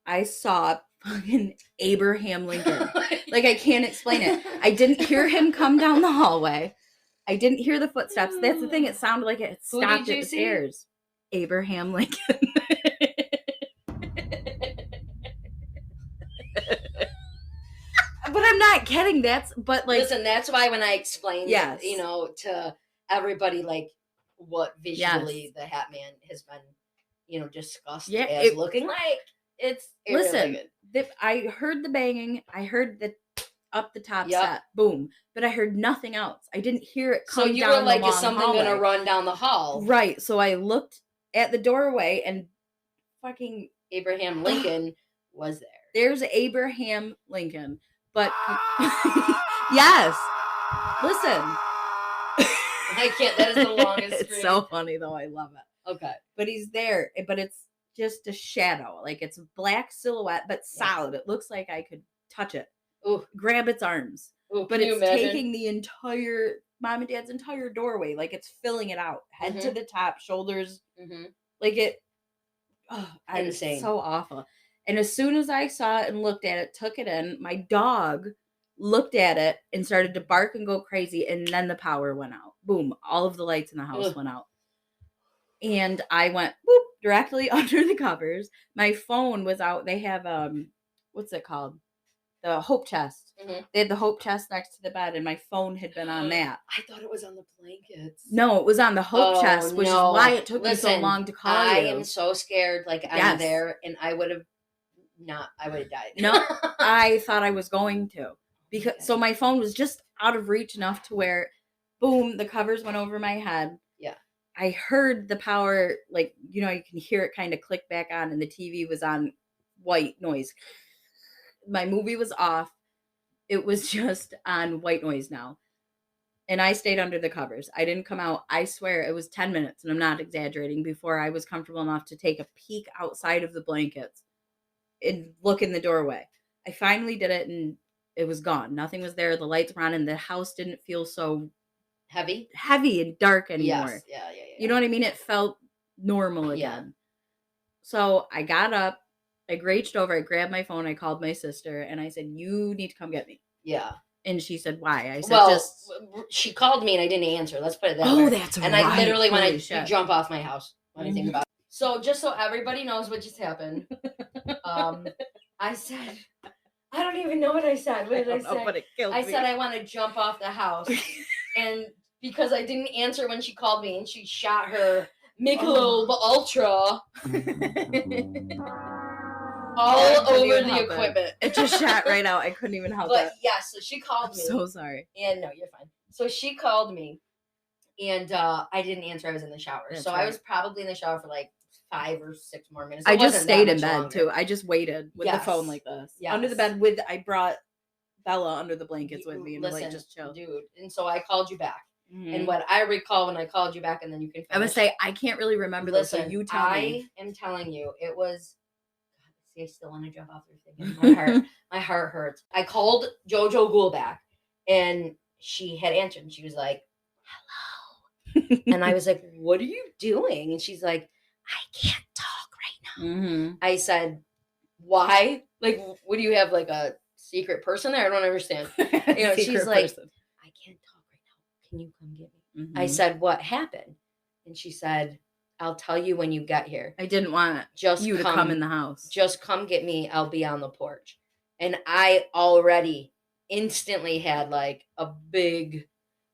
[SPEAKER 2] I saw fucking Abraham Lincoln. Like, I can't explain it. I didn't hear him come down the hallway. I didn't hear the footsteps. That's the thing. It sounded like it had stopped at the stairs. Abraham Lincoln. But I'm not kidding.
[SPEAKER 1] Listen, that's why when I explained, to everybody, like, what visually the Hat Man has been, discussed as looking like.
[SPEAKER 2] Listen, I heard the banging. I heard the up the top step, boom. But I heard nothing else. I didn't hear it come down the long hallway. So you were like, is something going to
[SPEAKER 1] run down the hall?
[SPEAKER 2] Right. So I looked at the doorway and fucking
[SPEAKER 1] Abraham Lincoln was there.
[SPEAKER 2] There's Abraham Lincoln. But yes. Listen.
[SPEAKER 1] I can't. That is the longest
[SPEAKER 2] It's so funny, though. I love it.
[SPEAKER 1] Okay.
[SPEAKER 2] But he's there. But it's just a shadow. Like, it's a black silhouette, but solid. It looks like I could touch it.
[SPEAKER 1] Ooh.
[SPEAKER 2] Grab its arms.
[SPEAKER 1] Ooh,
[SPEAKER 2] but it's taking the entire Mom and Dad's entire doorway. Like, it's filling it out. Head to the top, shoulders. Like, it. Oh,
[SPEAKER 1] insane.
[SPEAKER 2] It's so awful. And as soon as I saw it and looked at it, took it in, my dog looked at it and started to bark and go crazy. And then the power went out. Boom. All of the lights in the house went out. And I went boop directly under the covers. My phone was out. They have, what's it called? The Hope Chest. They had the Hope Chest next to the bed, and my phone had been on that.
[SPEAKER 1] I thought it was on the blankets.
[SPEAKER 2] No, it was on the Hope Chest, which is why it took me so long to call you.
[SPEAKER 1] I am so scared. Like, I'm there, and I would have died.
[SPEAKER 2] No, I thought I was going to. So my phone was just out of reach enough to where, boom, the covers went over my head.
[SPEAKER 1] Yeah.
[SPEAKER 2] I heard the power, like, you can hear it kind of click back on, and the TV was on white noise. My movie was off. It was just on white noise now. And I stayed under the covers. I didn't come out. I swear it was 10 minutes, and I'm not exaggerating, before I was comfortable enough to take a peek outside of the blankets and look in the doorway. I finally did it, and it was gone. Nothing was there. The lights were on, and the house didn't feel so heavy and dark anymore.
[SPEAKER 1] Yes. Yeah.
[SPEAKER 2] You know what I mean? It felt normal again. So I got up. I reached over, I grabbed my phone, I called my sister, and I said, you need to come get me.
[SPEAKER 1] Yeah.
[SPEAKER 2] And she said, why? I said,
[SPEAKER 1] she called me and I didn't answer. Let's put it that way.
[SPEAKER 2] Oh, that's right.
[SPEAKER 1] And I literally wanted to jump off my house when I think about it. So just so everybody knows what just happened, I said, I don't even know what I said. What did I say?
[SPEAKER 2] But it killed me.
[SPEAKER 1] Said I want to jump off the house. And because I didn't answer when she called me and she shot her Michelob Ultra all over the equipment.
[SPEAKER 2] It just shot right out. I couldn't even help it.
[SPEAKER 1] But yeah, so she called me.
[SPEAKER 2] So sorry.
[SPEAKER 1] And no, you're fine. So she called me and I didn't answer. I was in the shower. That's right. I was probably in the shower for like 5 or 6 more minutes.
[SPEAKER 2] I just stayed in bed too. I just waited with the phone like this. Under the bed I brought Bella under the blankets with me and like just chill.
[SPEAKER 1] Dude. And so I called you back. Mm-hmm. And what I recall when I called you back, and then you can finish.
[SPEAKER 2] I would say I can't really remember this, so you tell me.
[SPEAKER 1] I am telling you, it was. God, see, I still want to jump off your thing. My heart hurts. I called JoJo Ghoul back, and she had answered. And she was like, "Hello," and I was like, "What are you doing?" And she's like, "I can't talk right now." Mm-hmm. I said, "Why? Like, what do you have? Like a secret person there? I don't understand." She's like, "I can't talk. Can you come get me?" Mm-hmm. I said, "What happened?" And she said, "I'll tell you when you get here."
[SPEAKER 2] I didn't want you to come in the house.
[SPEAKER 1] Just come get me. I'll be on the porch. And I already instantly had like a big,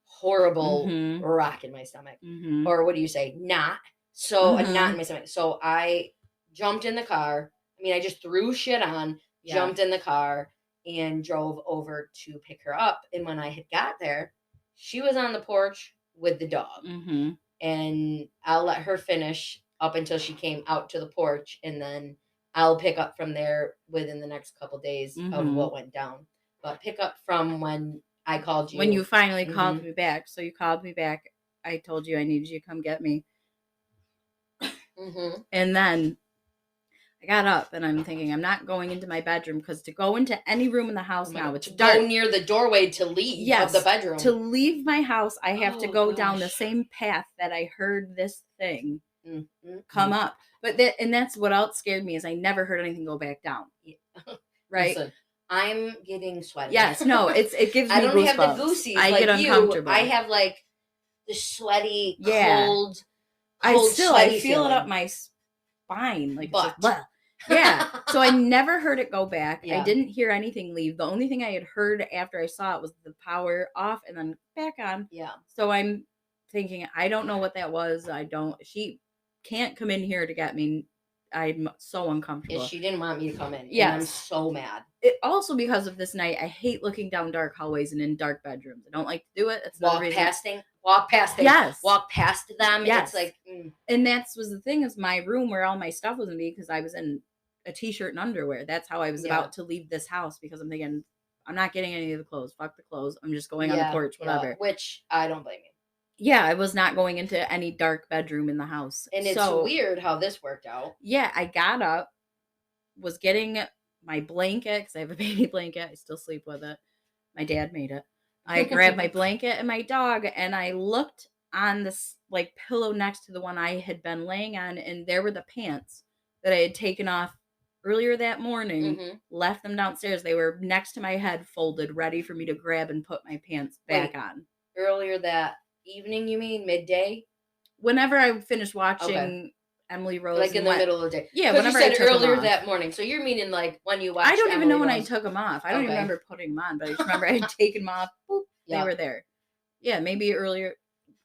[SPEAKER 1] horrible rock in my stomach. Mm-hmm. Or what do you say? Knot. So a knot in my stomach. So I jumped in the car. I mean, I just threw shit on, jumped in the car, and drove over to pick her up. And when I had got there, she was on the porch with the dog. Mm-hmm. And I'll let her finish up until she came out to the porch. And then I'll pick up from there within the next couple days of what went down. But pick up from when I called you.
[SPEAKER 2] When you finally called me back. So you called me back. I told you I needed you to come get me. Mm-hmm. And then I got up and I'm thinking I'm not going into my bedroom because to go into any room in the house now, it's dark.
[SPEAKER 1] Go near the doorway to leave of the bedroom.
[SPEAKER 2] To leave my house, I have to go down the same path that I heard this thing come up. But that's what else scared me is I never heard anything go back down. Yeah. Right?
[SPEAKER 1] Listen, I'm getting sweaty.
[SPEAKER 2] Yes, no, it gives me
[SPEAKER 1] I don't
[SPEAKER 2] goosebumps.
[SPEAKER 1] have the goosies
[SPEAKER 2] I get uncomfortable.
[SPEAKER 1] I have like the sweaty, cold,
[SPEAKER 2] I feel it up my spine. Like, yeah. So I never heard it go back. Yeah. I didn't hear anything leave. The only thing I had heard after I saw it was the power off and then back on. Yeah. So I'm thinking, I don't know what that was. She can't come in here to get me. I'm so uncomfortable.
[SPEAKER 1] Yeah, she didn't want me to come in. Yeah. I'm so mad.
[SPEAKER 2] Also because of this night, I hate looking down dark hallways and in dark bedrooms. I don't like to do it. It's
[SPEAKER 1] walk past them. Yes. Walk past them. Yes. It's like,
[SPEAKER 2] And that was the thing is my room where all my stuff was going to be because I was in a t-shirt and underwear. That's how I was about to leave this house because I'm thinking, I'm not getting any of the clothes. Fuck the clothes. I'm just going on the porch, whatever.
[SPEAKER 1] Yeah. Which I don't blame you.
[SPEAKER 2] Yeah, I was not going into any dark bedroom in the house.
[SPEAKER 1] And it's weird how this worked out.
[SPEAKER 2] Yeah, I got up, was getting my blanket, because I have a baby blanket. I still sleep with it. My dad made it. I grabbed my blanket and my dog, and I looked on this like pillow next to the one I had been laying on, and there were the pants that I had taken off earlier that morning, left them downstairs. They were next to my head, folded, ready for me to grab and put my pants back on.
[SPEAKER 1] Earlier that evening, you mean midday?
[SPEAKER 2] Whenever I finished watching Emily Rose,
[SPEAKER 1] like in the middle of the day.
[SPEAKER 2] Yeah, whenever
[SPEAKER 1] you said earlier that morning. So you're meaning like when you watched.
[SPEAKER 2] I don't even know when I took them off. I don't even remember putting them on, but I just remember I had taken them off. Boop, they were there. Yeah, maybe earlier.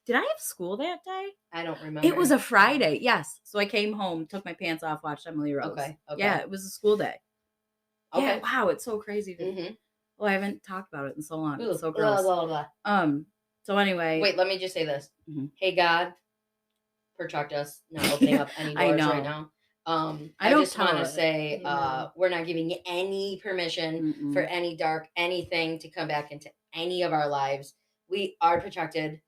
[SPEAKER 2] Did I have school that day?
[SPEAKER 1] I don't remember.
[SPEAKER 2] It was a Friday. Yes. So I came home, took my pants off, watched Emily Rose.
[SPEAKER 1] Okay.
[SPEAKER 2] Yeah, it was a school day. Okay. Yeah, wow, it's so crazy. Well, I haven't talked about it in so long. It's so gross.
[SPEAKER 1] Blah, blah, blah.
[SPEAKER 2] So anyway.
[SPEAKER 1] Wait, let me just say this. Hey, God, protect us not opening up any doors right now. I just want to say we're not giving you any permission for any dark anything to come back into any of our lives. We are protected.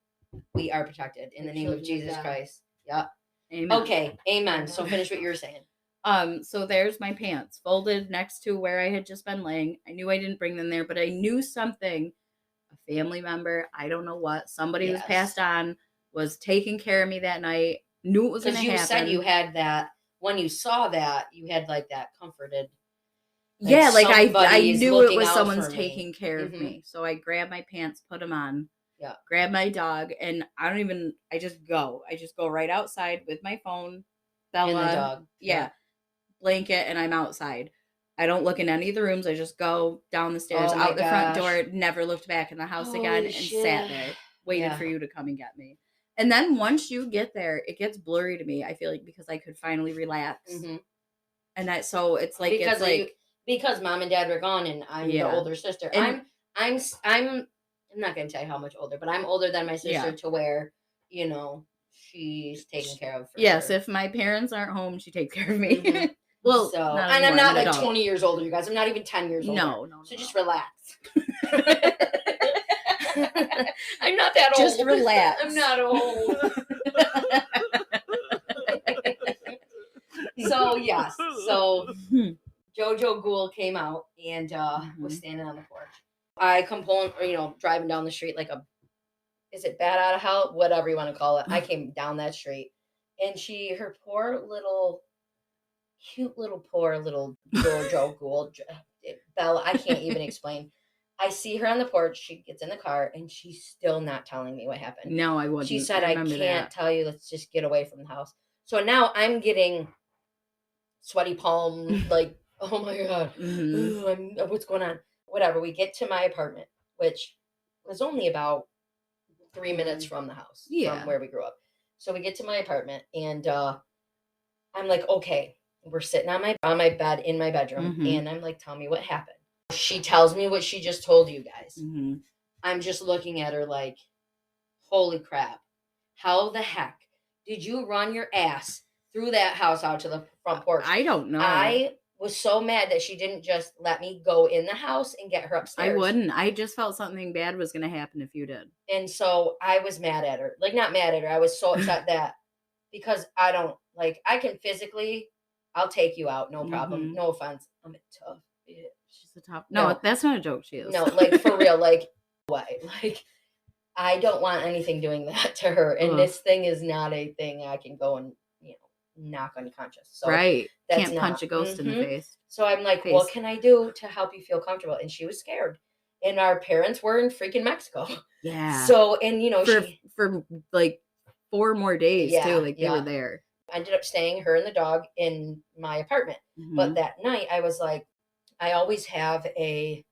[SPEAKER 1] We are protected in the name of Jesus Christ. Yep.
[SPEAKER 2] Amen.
[SPEAKER 1] Okay. Amen. So finish what you were saying.
[SPEAKER 2] So there's my pants folded next to where I had just been laying. I knew I didn't bring them there, but I knew something, a family member, I don't know what, somebody was passed on, was taking care of me that night, knew it was going to happen.
[SPEAKER 1] Because you said you had that, when you saw that, you had like that comforted
[SPEAKER 2] Yeah, like I
[SPEAKER 1] somebody's
[SPEAKER 2] knew it
[SPEAKER 1] looking
[SPEAKER 2] was
[SPEAKER 1] out
[SPEAKER 2] someone's
[SPEAKER 1] for me.
[SPEAKER 2] taking care of me. So I grabbed my pants, put them on,
[SPEAKER 1] Yeah.
[SPEAKER 2] grab my dog, and I just go right outside with my phone, Bella,
[SPEAKER 1] And the dog.
[SPEAKER 2] yeah, blanket, and I'm outside. I don't look in any of the rooms. I just go down the stairs,
[SPEAKER 1] Oh my
[SPEAKER 2] out the front
[SPEAKER 1] gosh.
[SPEAKER 2] door, never looked back in the house again,
[SPEAKER 1] Holy
[SPEAKER 2] and
[SPEAKER 1] shit.
[SPEAKER 2] sat there, waited
[SPEAKER 1] Yeah.
[SPEAKER 2] for you to come and get me. And then once you get there, it gets blurry to me, I feel like, because I could finally relax.
[SPEAKER 1] Mm-hmm.
[SPEAKER 2] And so it's like,
[SPEAKER 1] because mom and dad were gone and I'm the older sister.
[SPEAKER 2] And
[SPEAKER 1] I'm not going to tell you how much older, but I'm older than my sister to where, you know, she's taken care of.
[SPEAKER 2] Yes, if my parents aren't home, she takes care of me.
[SPEAKER 1] Mm-hmm.
[SPEAKER 2] Well,
[SPEAKER 1] so, and I'm not like 20 years older, you guys. I'm not even 10 years older.
[SPEAKER 2] No.
[SPEAKER 1] So just relax. I'm not that old.
[SPEAKER 2] Just relax.
[SPEAKER 1] I'm not old. So, yes. So, JoJo Ghoul came out and was standing on the porch. I come pulling, driving down the street like is it bat out of hell? Whatever you want to call it. I came down that street. And her poor little, cute little, poor little JoJo Ghoul, Bella, I can't even explain. I see her on the porch. She gets in the car, and she's still not telling me what happened.
[SPEAKER 2] No, I wouldn't.
[SPEAKER 1] She said, I can't tell you. Let's just get away from the house. So now I'm getting sweaty palm, like, oh my God, what's going on? Whatever. We get to my apartment, which was only about 3 minutes from the house, from where we grew up. So we get to my apartment, and I'm like, okay, we're sitting on my bed in my bedroom, and I'm like, tell me what happened. She tells me what she just told you guys. I'm just looking at her like, holy crap. How the heck did you run your ass through that house out to the front porch?
[SPEAKER 2] I don't know.
[SPEAKER 1] I was so mad that she didn't just let me go in the house and get her upstairs.
[SPEAKER 2] I wouldn't. I just felt something bad was going to happen if you did.
[SPEAKER 1] And so I was mad at her. Like, not mad at her. I was so upset that because I can physically, I'll take you out. No problem. No offense. I'm a tough bitch.
[SPEAKER 2] She's a tough. No, that's not a joke. She is.
[SPEAKER 1] No, like, for real. Like, why? Like, I don't want anything doing that to her. And this thing is not a thing I can go and, knock unconscious. So
[SPEAKER 2] right. Can't punch a ghost in the face.
[SPEAKER 1] So I'm like, what can I do to help you feel comfortable? And she was scared. And our parents were in freaking Mexico.
[SPEAKER 2] Yeah.
[SPEAKER 1] So, and
[SPEAKER 2] for like 4 more days too. Like they were there.
[SPEAKER 1] I ended up staying her and the dog in my apartment. But that night I was like, I always have a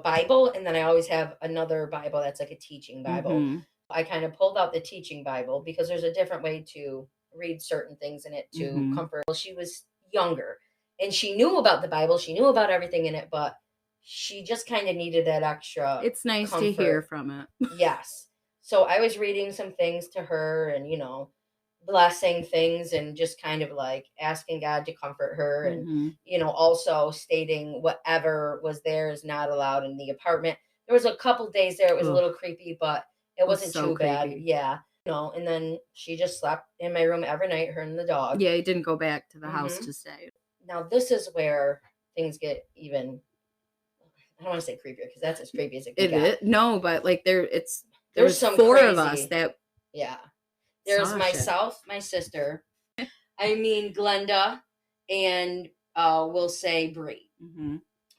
[SPEAKER 1] Bible, and then I always have another Bible that's like a teaching Bible. I kind of pulled out the teaching Bible because there's a different way to read certain things in it to comfort. Well, she was younger and she knew about the Bible. She knew about everything in it, but she just kind of needed that extra.
[SPEAKER 2] It's nice comfort to hear from it.
[SPEAKER 1] Yes. So I was reading some things to her and, blessing things and just kind of like asking God to comfort her and, also stating whatever was there is not allowed in the apartment. There was a couple days there. It was a little creepy, but it wasn't too bad. Yeah. And then she just slept in my room every night, her and the dog.
[SPEAKER 2] Yeah, he didn't go back to the house to stay.
[SPEAKER 1] Now, this is where things get even, I don't want to say creepier because that's as creepy as it can get.
[SPEAKER 2] No, but like there's
[SPEAKER 1] some
[SPEAKER 2] 4
[SPEAKER 1] crazy,
[SPEAKER 2] of us that.
[SPEAKER 1] Yeah. There's myself, my sister, Glenda, and we'll say Bree.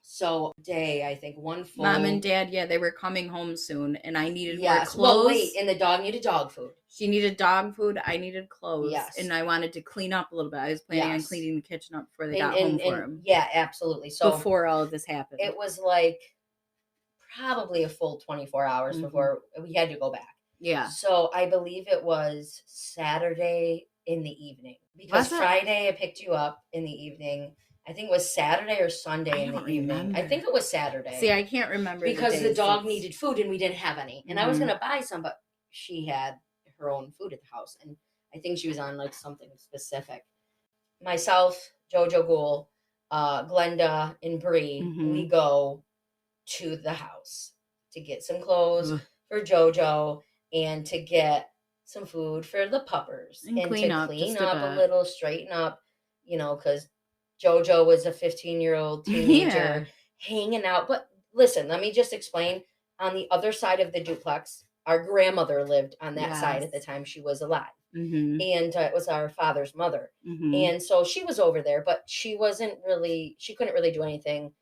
[SPEAKER 1] So day, I think one full.
[SPEAKER 2] Mom and Dad, they were coming home soon, and I needed more clothes. Well, wait,
[SPEAKER 1] and the dog needed dog food.
[SPEAKER 2] She needed dog food. I needed clothes, and I wanted to clean up a little bit. I was planning on cleaning the kitchen up before they got home for him.
[SPEAKER 1] Yeah, absolutely. So
[SPEAKER 2] before all of this happened,
[SPEAKER 1] it was like probably a full 24 hours before we had to go back.
[SPEAKER 2] Yeah.
[SPEAKER 1] So I believe it was Saturday in the evening because Friday I picked you up in the evening. I think it was Saturday or Sunday in the evening. I think it was Saturday.
[SPEAKER 2] See, I can't remember
[SPEAKER 1] because the dog needed food and we didn't have any. And I was going to buy some, but she had her own food at the house. And I think she was on like something specific. Myself, JoJo Ghoul, Glenda, and Bree, we go to the house to get some clothes for JoJo and to get some food for the puppers and to clean up a little, straighten up, because JoJo was a 15-year-old teenager hanging out. But listen, let me just explain. On the other side of the duplex, our grandmother lived on that side at the time she was alive.
[SPEAKER 2] Mm-hmm.
[SPEAKER 1] And it was our father's mother.
[SPEAKER 2] Mm-hmm.
[SPEAKER 1] And so she was over there, but she couldn't really do anything.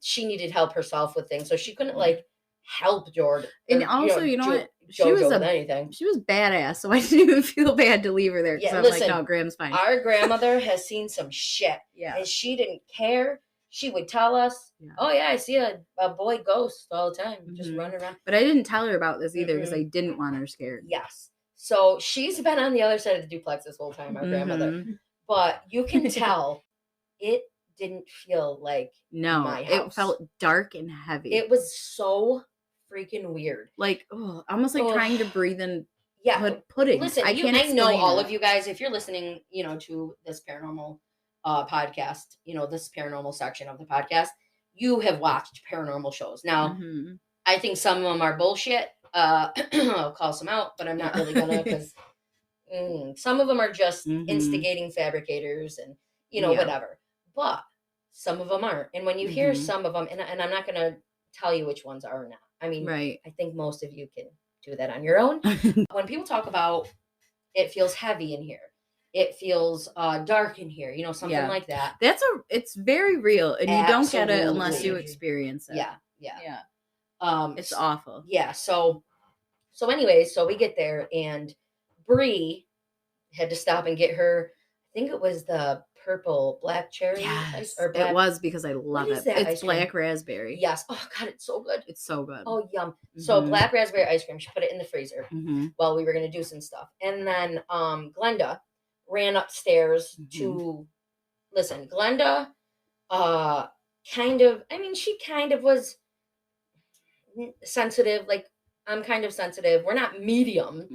[SPEAKER 1] She needed help herself with things, so she couldn't like help George.
[SPEAKER 2] And also, you know what?
[SPEAKER 1] JoJo with anything.
[SPEAKER 2] She was badass, so I didn't even feel bad to leave her there.
[SPEAKER 1] Yeah,
[SPEAKER 2] I'm
[SPEAKER 1] listen,
[SPEAKER 2] like, no, Graham's fine.
[SPEAKER 1] Our grandmother has seen some shit.
[SPEAKER 2] Yeah.
[SPEAKER 1] And she didn't care. She would tell us, oh, yeah, I see a boy ghost all the time, just running around.
[SPEAKER 2] But I didn't tell her about this either because I didn't want her scared.
[SPEAKER 1] Yes. So she's been on the other side of the duplex this whole time, our grandmother. But you can tell it didn't feel like my house.
[SPEAKER 2] It felt dark and heavy.
[SPEAKER 1] It was so freaking weird.
[SPEAKER 2] Like, almost like trying to breathe in pudding.
[SPEAKER 1] Listen, I know all of you guys, if you're listening, to this paranormal podcast, this paranormal section of the podcast, you have watched paranormal shows. Now, I think some of them are bullshit. I'll call some out, but I'm not really gonna, because some of them are just instigating fabricators and whatever. But some of them aren't. And when you hear some of them, and I'm not gonna tell you which ones are or not. I mean, I think most of you can do that on your own. When people talk about it feels heavy in here, it feels dark in here, something like that.
[SPEAKER 2] It's very real, and you don't get it unless you experience it.
[SPEAKER 1] Yeah.
[SPEAKER 2] It's awful.
[SPEAKER 1] Yeah. So anyways, so we get there, and Bree had to stop and get her. I think it was the purple black cherry.
[SPEAKER 2] Yes, it was, because I love it. It's black raspberry.
[SPEAKER 1] Yes. Oh God, it's so good.
[SPEAKER 2] It's so good.
[SPEAKER 1] Oh, yum. So black raspberry ice cream. She put it in the freezer while we were going to do some stuff. And then Glenda ran upstairs to listen. Glenda she kind of was sensitive. Like, I'm kind of sensitive. We're not mediums,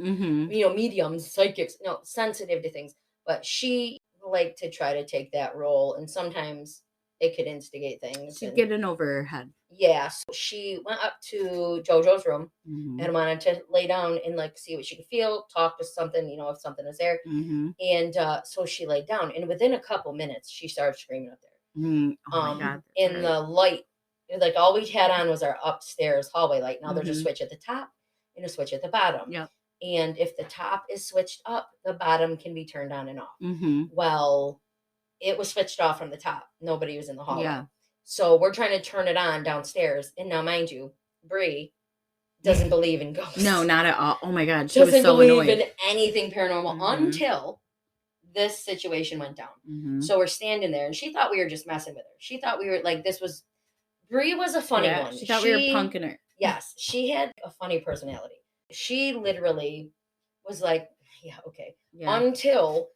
[SPEAKER 1] psychics, no, sensitive to things. But she liked to try to take that role, and sometimes it could instigate things.
[SPEAKER 2] She'd get in over her head.
[SPEAKER 1] Yeah, so she went up to JoJo's room and wanted to lay down and like see what she could feel, talk to something, if something is there. And so she laid down, and within a couple minutes, she started screaming up there.
[SPEAKER 2] Oh my God!
[SPEAKER 1] And the light, like all we had on was our upstairs hallway light. Now there's a switch at the top and a switch at the bottom.
[SPEAKER 2] Yeah.
[SPEAKER 1] And if the top is switched up, the bottom can be turned on and off. Well, it was switched off from the top. Nobody was in the hallway.
[SPEAKER 2] Yeah.
[SPEAKER 1] So we're trying to turn it on downstairs. And now, mind you, Bree doesn't believe in ghosts.
[SPEAKER 2] No, not at all. Oh my God. She was so annoyed.
[SPEAKER 1] Doesn't believe in anything paranormal until this situation went down. So we're standing there, and she thought we were just messing with her. She thought we were like, Bree was a funny one.
[SPEAKER 2] She thought we were punking her.
[SPEAKER 1] Yes. She had a funny personality. She literally was like, yeah, okay. Yeah. Until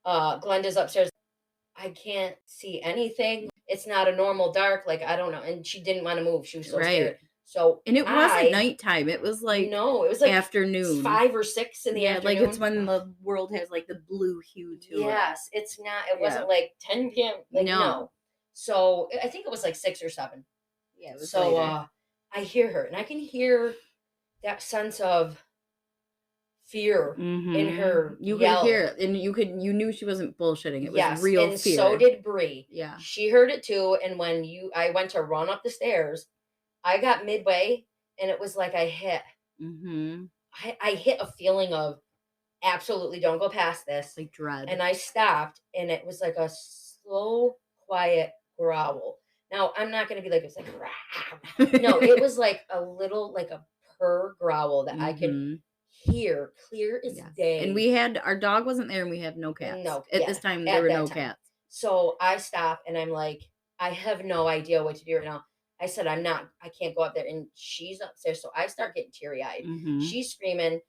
[SPEAKER 1] Glenda's upstairs. I can't see anything. It's not a normal dark. Like, I don't know. And she didn't want to move. She was so scared. So,
[SPEAKER 2] and it wasn't nighttime. It was like,
[SPEAKER 1] no, it was like
[SPEAKER 2] afternoon,
[SPEAKER 1] 5 or 6 in the afternoon.
[SPEAKER 2] Like it's when the world has like the blue hue to it.
[SPEAKER 1] Yes, it's not. It wasn't like 10 p.m. Like, no. So I think it was like 6 or 7.
[SPEAKER 2] Yeah. It was
[SPEAKER 1] so I hear her, and I can hear that sense of fear in her.
[SPEAKER 2] You could hear it, and you knew she wasn't bullshitting. It was real
[SPEAKER 1] and
[SPEAKER 2] fear.
[SPEAKER 1] So did Bree.
[SPEAKER 2] Yeah,
[SPEAKER 1] she heard it too. And when I went to run up the stairs, I got midway, and it was like I hit. I hit a feeling of absolutely don't go past this,
[SPEAKER 2] like dread.
[SPEAKER 1] And I stopped, and it was like a slow, quiet growl. Now I'm not gonna be like, it's like no, it was like a little, like a purr growl that I could hear clear as day.
[SPEAKER 2] And our dog wasn't there, and we had no cats. No, at this time there were no cats.
[SPEAKER 1] So I stopped, and I'm like, I have no idea what to do right now. I said, I can't go up there, and she's upstairs. So I start getting teary-eyed. She's screaming.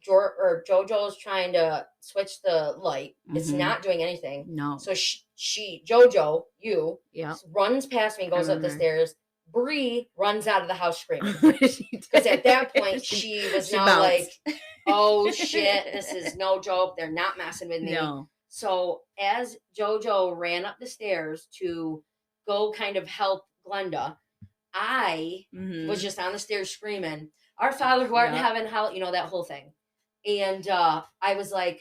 [SPEAKER 1] JoJo's trying to switch the light. It's not doing anything.
[SPEAKER 2] No.
[SPEAKER 1] So JoJo, runs past me and goes up the stairs. Bree runs out of the house screaming. Because at that point, she was now like, oh shit, this is no joke. They're not messing with me.
[SPEAKER 2] No.
[SPEAKER 1] So as JoJo ran up the stairs to go kind of help Glenda, I was just on the stairs screaming, "Our Father who art in heaven, hallowed," that whole thing. And I was like,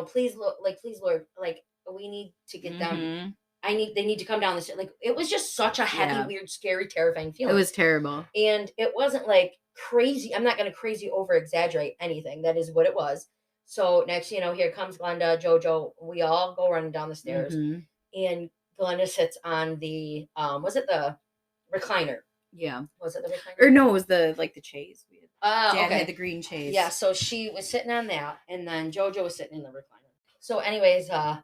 [SPEAKER 1] please, Lord, like, we need to get them. They need to come down the stairs. Like, it was just such a heavy, weird, scary, terrifying feeling.
[SPEAKER 2] It was terrible.
[SPEAKER 1] And it wasn't like crazy. I'm not going to crazy over exaggerate anything. That is what it was. So next, here comes Glenda, JoJo. We all go running down the stairs, and Glenda sits on the was it the recliner?
[SPEAKER 2] Yeah.
[SPEAKER 1] Was it the recliner?
[SPEAKER 2] Or no, it was the chaise. Dad
[SPEAKER 1] Okay.
[SPEAKER 2] had the green chaise.
[SPEAKER 1] Yeah, so she was sitting on that, and then JoJo was sitting in the recliner. So anyways, so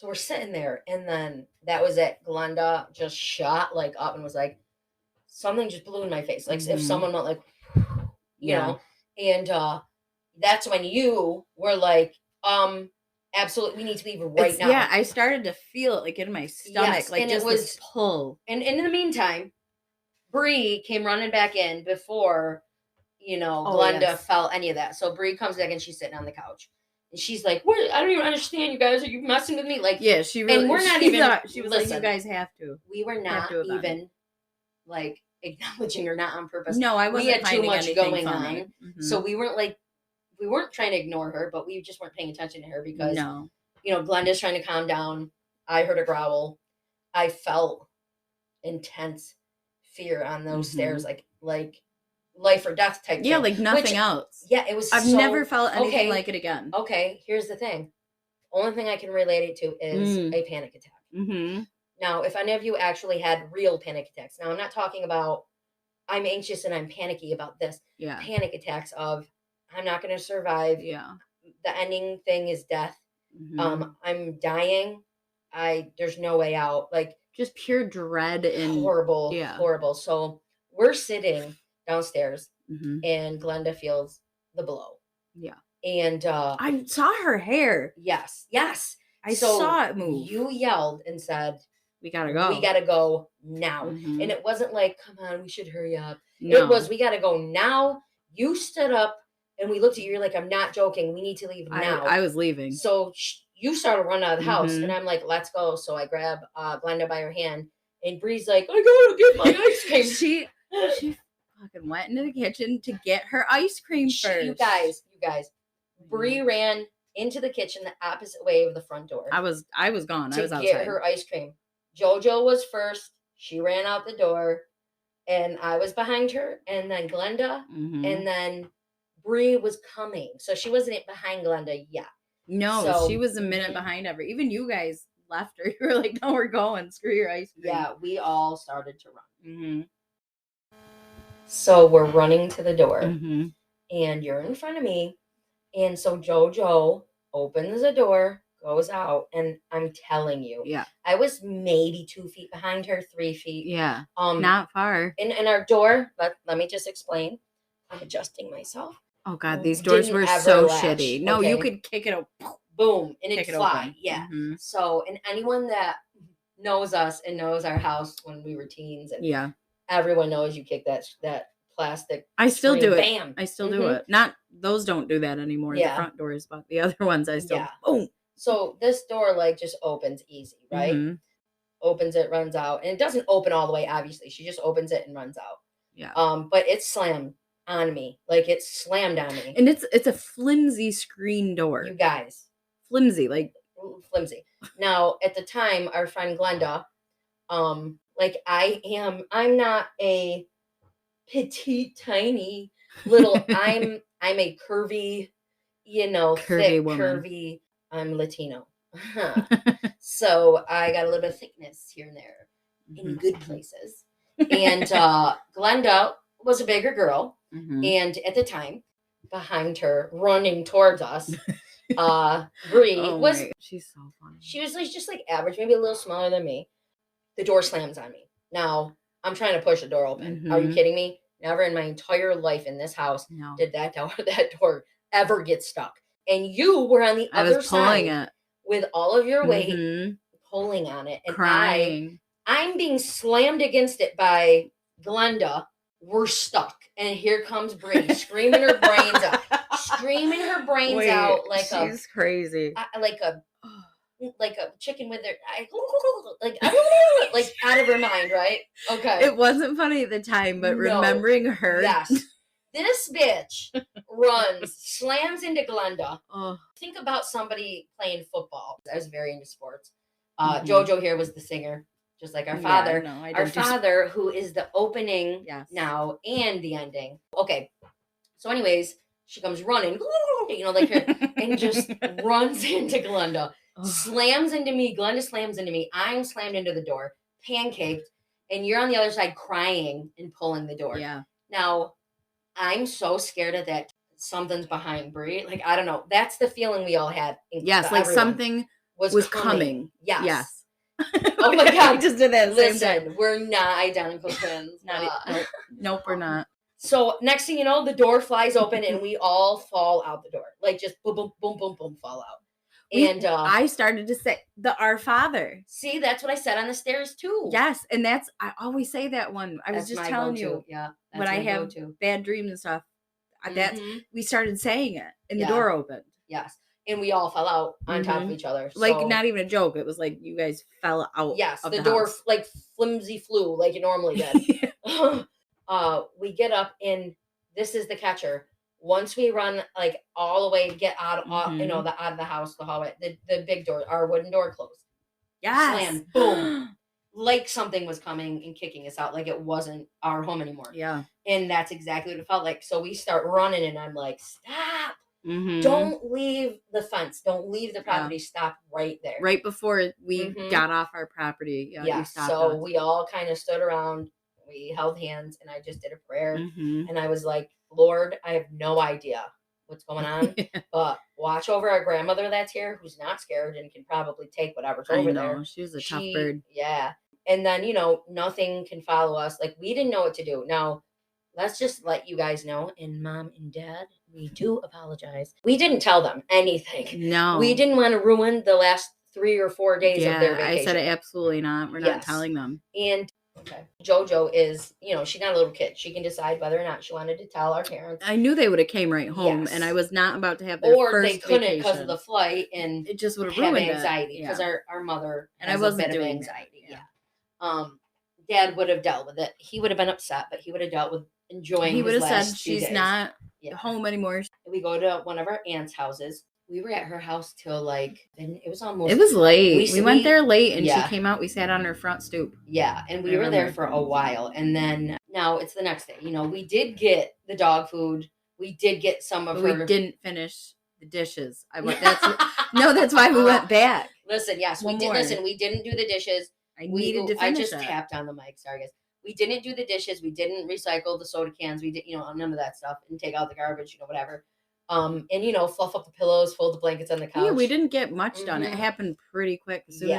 [SPEAKER 1] we're sitting there, and then that was it. Glenda just shot like up and was like, something just blew in my face. Like if someone went like, you know, and that's when you were like, absolutely, we need to leave right now.
[SPEAKER 2] Yeah, I started to feel it like in my stomach, like just this pull.
[SPEAKER 1] And in the meantime, Bree came running back in before, Glenda felt any of that. So Bree comes back and she's sitting on the couch. And she's like, "What? I don't even understand, you guys. Are you messing with me?" Like,
[SPEAKER 2] yeah, she really.
[SPEAKER 1] And we're not even.
[SPEAKER 2] She was like, "You guys have to."
[SPEAKER 1] We were not even like acknowledging her, not on purpose.
[SPEAKER 2] No, I wasn't.
[SPEAKER 1] We had too much going
[SPEAKER 2] funny.
[SPEAKER 1] on, so we weren't trying to ignore her, but we just weren't paying attention to her because, Glenda's trying to calm down. I heard a growl. I felt intense fear on those stairs, like life or death type thing.
[SPEAKER 2] Like nothing else.
[SPEAKER 1] Yeah, it was.
[SPEAKER 2] I've never felt anything like it again.
[SPEAKER 1] Okay, here's the thing. Only thing I can relate it to is a panic attack. Now, if any of you actually had real panic attacks, now I'm not talking about I'm anxious and I'm panicky about this.
[SPEAKER 2] Yeah.
[SPEAKER 1] Panic attacks of I'm not going to survive.
[SPEAKER 2] Yeah.
[SPEAKER 1] The ending thing is death. I'm dying. There's no way out. Like
[SPEAKER 2] just pure dread and
[SPEAKER 1] horrible. Yeah. Horrible. So we're sitting downstairs and Glenda feels the blow.
[SPEAKER 2] Yeah.
[SPEAKER 1] And
[SPEAKER 2] I saw her hair.
[SPEAKER 1] Yes.
[SPEAKER 2] I saw it move.
[SPEAKER 1] You yelled and said,
[SPEAKER 2] "We gotta go.
[SPEAKER 1] We gotta go now." And it wasn't like, "Come on, we should hurry up." No. It was, "We gotta go now." You stood up and we looked at you. You're like, "I'm not joking. We need to leave now."
[SPEAKER 2] I was leaving.
[SPEAKER 1] So you started running out of the house, and I'm like, "Let's go." So I grab Glenda by her hand, and Bree's like, "I gotta get my ice cream."
[SPEAKER 2] She fucking went into the kitchen to get her ice cream first.
[SPEAKER 1] You guys. Bree ran into the kitchen the opposite way of the front door.
[SPEAKER 2] I was gone. I was outside.
[SPEAKER 1] To get her ice cream. JoJo was first. She ran out the door, and I was behind her, and then Glenda, and then Bree was coming. So she wasn't behind Glenda yet.
[SPEAKER 2] No, she was a minute behind ever. Even you guys left her. You were like, "No, we're going. Screw your ice cream."
[SPEAKER 1] Yeah, we all started to run. So we're running to the door, and you're in front of me. And so JoJo opens the door, goes out, and I'm telling you, I was maybe 2 feet behind her, 3 feet.
[SPEAKER 2] Yeah, not far.
[SPEAKER 1] In our door, let me just explain. I'm adjusting myself.
[SPEAKER 2] Oh God, these doors were so shitty. No, you could kick it open.
[SPEAKER 1] Boom, and it'd fly. Yeah. So, and anyone that knows us and knows our house when we were teens, and everyone knows you kick that plastic.
[SPEAKER 2] I still do it.
[SPEAKER 1] Bam.
[SPEAKER 2] I still do it. Not those don't do that anymore. The front doors, but the other ones I still. Boom.
[SPEAKER 1] So this door just opens easy, right? Opens it, runs out, and it doesn't open all the way. Obviously, she just opens it and runs out.
[SPEAKER 2] Yeah.
[SPEAKER 1] But it's slammed on me. Like it's slammed on me.
[SPEAKER 2] And it's a flimsy screen door.
[SPEAKER 1] You guys,
[SPEAKER 2] flimsy.
[SPEAKER 1] Now at the time, our friend Glenda, I'm not a petite, tiny little. I'm a curvy, thick,
[SPEAKER 2] woman.
[SPEAKER 1] curvy. I'm Latino, so I got a little bit of thickness here and there in good places. And Glenda was a bigger girl, and at the time, behind her, running towards us, Bree was.
[SPEAKER 2] She's so funny.
[SPEAKER 1] She was just average, maybe a little smaller than me. The door slams on me. Now I'm trying to push the door open. Are you kidding me? Never in my entire life in this house did that door ever get stuck. And you were on the other side with all of your weight pulling on it, and
[SPEAKER 2] crying.
[SPEAKER 1] I'm being slammed against it by Glenda. We're stuck, and here comes Bree screaming her brains out, like
[SPEAKER 2] she's crazy,
[SPEAKER 1] like a chicken with their like out of her mind, right? Okay.
[SPEAKER 2] It wasn't funny at the time, but remembering her.
[SPEAKER 1] Yes. This bitch runs, slams into Glenda. Think about somebody playing football. I was very into sports. JoJo here was the singer, just like our father. Our father, who is the opening now and the ending. Okay. So anyways, She comes running, like her, and just runs into Glenda, slams into me. Glenda slams into me. I'm slammed into the door, pancaked, and you're on the other side crying and pulling the door.
[SPEAKER 2] Yeah.
[SPEAKER 1] Now, I'm so scared of that. Something's behind Brie. Like, I don't know. That's the feeling we all had.
[SPEAKER 2] Yes, like something was coming.
[SPEAKER 1] Yes. Oh my God.
[SPEAKER 2] Just did that.
[SPEAKER 1] Listen, we're not identical twins.
[SPEAKER 2] Nope, we're not.
[SPEAKER 1] So next thing you know, the door flies open and we all fall out the door. Like just boom, boom, boom, boom, boom, fall out. And
[SPEAKER 2] I started to say Our Father.
[SPEAKER 1] See, that's what I said on the stairs too.
[SPEAKER 2] Yes, and I always say that one. I was just telling you.
[SPEAKER 1] Yeah.
[SPEAKER 2] When I have bad dreams and stuff, we started saying it and the door opened.
[SPEAKER 1] Yes. And we all fell out on top of each other.
[SPEAKER 2] Like, not even a joke. It was like you guys fell out.
[SPEAKER 1] Yes,
[SPEAKER 2] of
[SPEAKER 1] the door
[SPEAKER 2] house.
[SPEAKER 1] Like flimsy flew like it normally did. We get up, and this is the catcher. Once we run like all the way, get out, out of the house, the hallway, the big door, our wooden door closed.
[SPEAKER 2] Yes.
[SPEAKER 1] Slam, boom. Like something was coming and kicking us out, like it wasn't our home anymore.
[SPEAKER 2] Yeah.
[SPEAKER 1] And that's exactly what it felt like. So we start running, and I'm like, stop. Don't leave the fence. Don't leave the property. Stop right there.
[SPEAKER 2] Right before we got off our property.
[SPEAKER 1] Yeah. So we all kind of stood around. We held hands, and I just did a prayer. And I was like, Lord, I have no idea what's going on, but watch over our grandmother that's here, who's not scared and can probably take whatever's over there.
[SPEAKER 2] She was a tough bird.
[SPEAKER 1] Yeah. And then, nothing can follow us. Like, we didn't know what to do. Now, let's just let you guys know, and Mom and Dad, we do apologize. We didn't tell them anything.
[SPEAKER 2] No.
[SPEAKER 1] We didn't want to ruin the last 3 or 4 days of their vacation.
[SPEAKER 2] I said absolutely not. We're not telling them.
[SPEAKER 1] And JoJo is, she's not a little kid. She can decide whether or not she wanted to tell our parents.
[SPEAKER 2] I knew they would have came right home, and I was not about to have their first vacation. Or they couldn't
[SPEAKER 1] because of the flight, and
[SPEAKER 2] it just would have ruined
[SPEAKER 1] anxiety because our mother
[SPEAKER 2] and I wasn't
[SPEAKER 1] a bit
[SPEAKER 2] doing
[SPEAKER 1] of anxiety. Dad would have dealt with it. He would have been upset, but he would have dealt with enjoying. He would have said
[SPEAKER 2] she's not home anymore.
[SPEAKER 1] We go to one of our aunt's houses. We were at her house till it was
[SPEAKER 2] late. We went there late, and she came out. We sat on her front stoop.
[SPEAKER 1] Yeah, and we were there for a while, and then now it's the next day. We did get the dog food. We did get some of her.
[SPEAKER 2] We didn't finish the dishes. That's why we went back.
[SPEAKER 1] Listen, yes, we did. Listen, we didn't do the dishes.
[SPEAKER 2] I needed to finish.
[SPEAKER 1] I just tapped on the mic. Sorry, guys. We didn't do the dishes. We didn't recycle the soda cans. We did, none of that stuff, and take out the garbage, whatever. And fluff up the pillows, fold the blankets on the couch.
[SPEAKER 2] Yeah, we didn't get much done. It happened pretty quick. As soon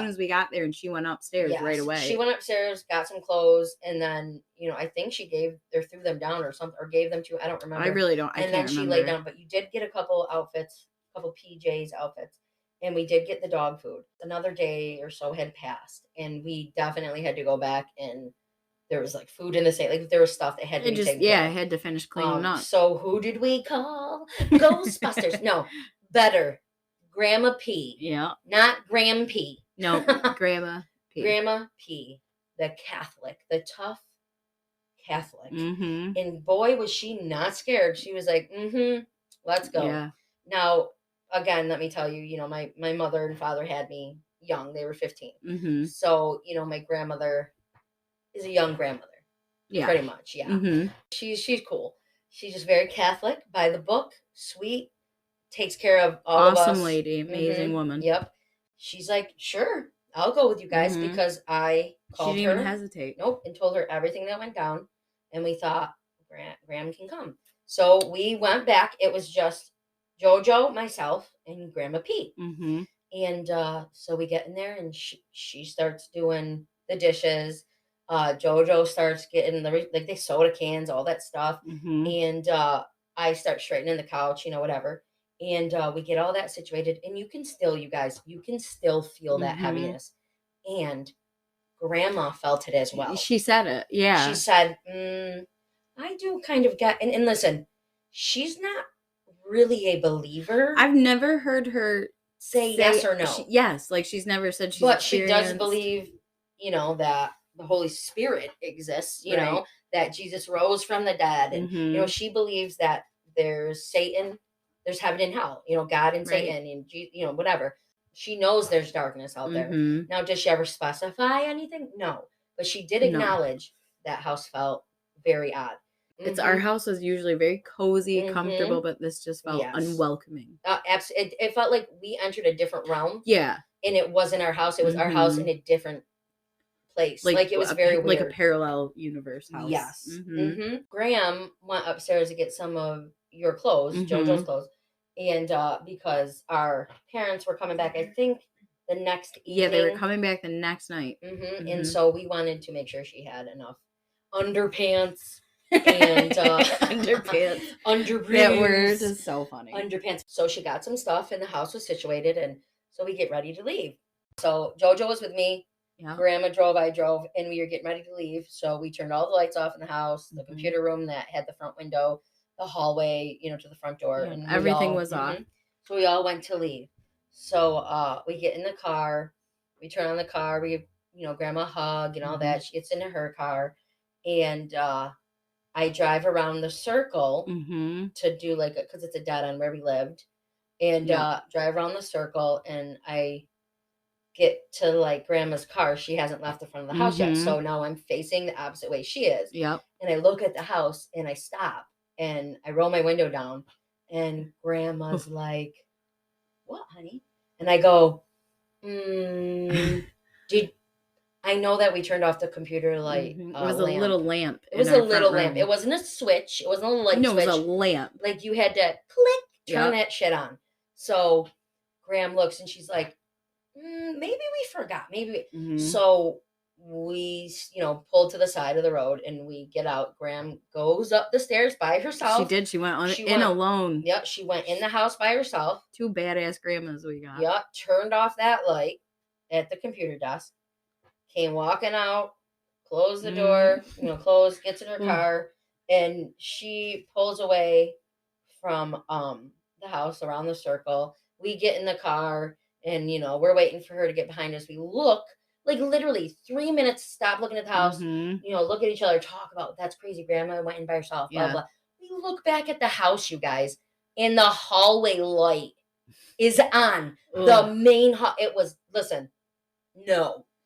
[SPEAKER 2] as we got there, and she went upstairs right away.
[SPEAKER 1] She went upstairs, got some clothes, and then I think she threw them down or something, or gave them to. I don't remember.
[SPEAKER 2] I really don't.
[SPEAKER 1] And then she laid down. But you did get a couple outfits, a couple PJs outfits. And we did get the dog food. Another day or so had passed, and we definitely had to go back, and there was food in the sink. Like, there was stuff that had to be taken care of.
[SPEAKER 2] I had to finish cleaning up.
[SPEAKER 1] So who did we call? Ghostbusters. No, better. Grandma P.
[SPEAKER 2] Yeah.
[SPEAKER 1] Not Graham P.
[SPEAKER 2] No, Grandma P.
[SPEAKER 1] Grandma P. The Catholic. The tough Catholic.
[SPEAKER 2] Mm-hmm.
[SPEAKER 1] And boy, was she not scared. She was like, let's go.
[SPEAKER 2] Yeah.
[SPEAKER 1] Now, again, let me tell you, my mother and father had me young. They were 15.
[SPEAKER 2] Mm-hmm.
[SPEAKER 1] So, my grandmother is a young grandmother. Yeah. Pretty much, yeah.
[SPEAKER 2] Mm-hmm.
[SPEAKER 1] She's cool. She's just very Catholic, by the book, sweet, takes care of all of us.
[SPEAKER 2] Awesome lady, amazing woman.
[SPEAKER 1] Yep. She's like, sure, I'll go with you guys because I called her.
[SPEAKER 2] She didn't even hesitate.
[SPEAKER 1] Nope, and told her everything that went down. And we thought, Graham can come. So we went back. It was just JoJo, myself, and Grandma P.
[SPEAKER 2] Mm-hmm.
[SPEAKER 1] And so we get in there, and she starts doing the dishes. JoJo starts getting the soda cans, all that stuff.
[SPEAKER 2] Mm-hmm.
[SPEAKER 1] And I start straightening the couch, whatever. And we get all that situated. And you can still feel that heaviness. And Grandma felt it as well.
[SPEAKER 2] She said it. Yeah.
[SPEAKER 1] She said, I do kind of get, and listen, she's not really a believer.
[SPEAKER 2] I've never heard her
[SPEAKER 1] say yes or no.
[SPEAKER 2] Yes, she's never said she's
[SPEAKER 1] But she does believe, that the Holy Spirit exists, you know, that Jesus rose from the dead. And, she believes that there's Satan, there's heaven and hell, God and Satan and, whatever. She knows there's darkness out there. Now, does she ever specify anything? No. But she did acknowledge that house felt very odd.
[SPEAKER 2] It's our house is usually very cozy, comfortable, but this just felt unwelcoming.
[SPEAKER 1] Absolutely. It felt like we entered a different realm.
[SPEAKER 2] Yeah.
[SPEAKER 1] And it wasn't our house. It was our house in a different place. Like it was very weird.
[SPEAKER 2] Like a parallel universe house.
[SPEAKER 1] Yes. Graham went upstairs to get some of your clothes, JoJo's clothes. And because our parents were coming back, I think the next evening.
[SPEAKER 2] Yeah, they were coming back the next night.
[SPEAKER 1] And so we wanted to make sure she had enough underpants and
[SPEAKER 2] underpants.
[SPEAKER 1] Underpants.
[SPEAKER 2] That word is so funny.
[SPEAKER 1] Underpants. So she got some stuff and the house was situated, and so we get ready to leave. So JoJo was with me. Yeah. Grandma drove, I drove, and we were getting ready to leave. So we turned all the lights off in the house, the computer room that had the front window, the hallway, to the front door. Yeah, and
[SPEAKER 2] everything was off.
[SPEAKER 1] So we all went to leave. So we get in the car, we turn on the car, we Grandma hug and all that. She gets into her car, and I drive around the circle to do because it's a dead end where we lived, and drive around the circle, and I get to Grandma's car. She hasn't left the front of the house yet, so now I'm facing the opposite way she is.
[SPEAKER 2] Yep.
[SPEAKER 1] And I look at the house, and I stop, and I roll my window down, and Grandma's like, "What, honey?" And I go, I know that we turned off the computer light.
[SPEAKER 2] It was a little lamp.
[SPEAKER 1] It was a little lamp. It wasn't a switch. It wasn't a light switch.
[SPEAKER 2] No, it was a lamp.
[SPEAKER 1] Like you had to click, turn that shit on. So Graham looks and she's like, maybe we forgot. Maybe. So we, pulled to the side of the road and we get out. Graham goes up the stairs by herself.
[SPEAKER 2] She did. She went in alone.
[SPEAKER 1] Yep. She went in the house by herself.
[SPEAKER 2] 2 badass grandmas we got.
[SPEAKER 1] Yep. Turned off that light at the computer desk. Came walking out, closed the door, gets in her car, and she pulls away from the house around the circle. We get in the car, and we're waiting for her to get behind us. We look, literally 3 minutes, stop looking at the house, look at each other, talk about, that's crazy, Grandma went in by herself, blah, blah. We look back at the house, you guys, and the hallway light is on. The main it was, listen,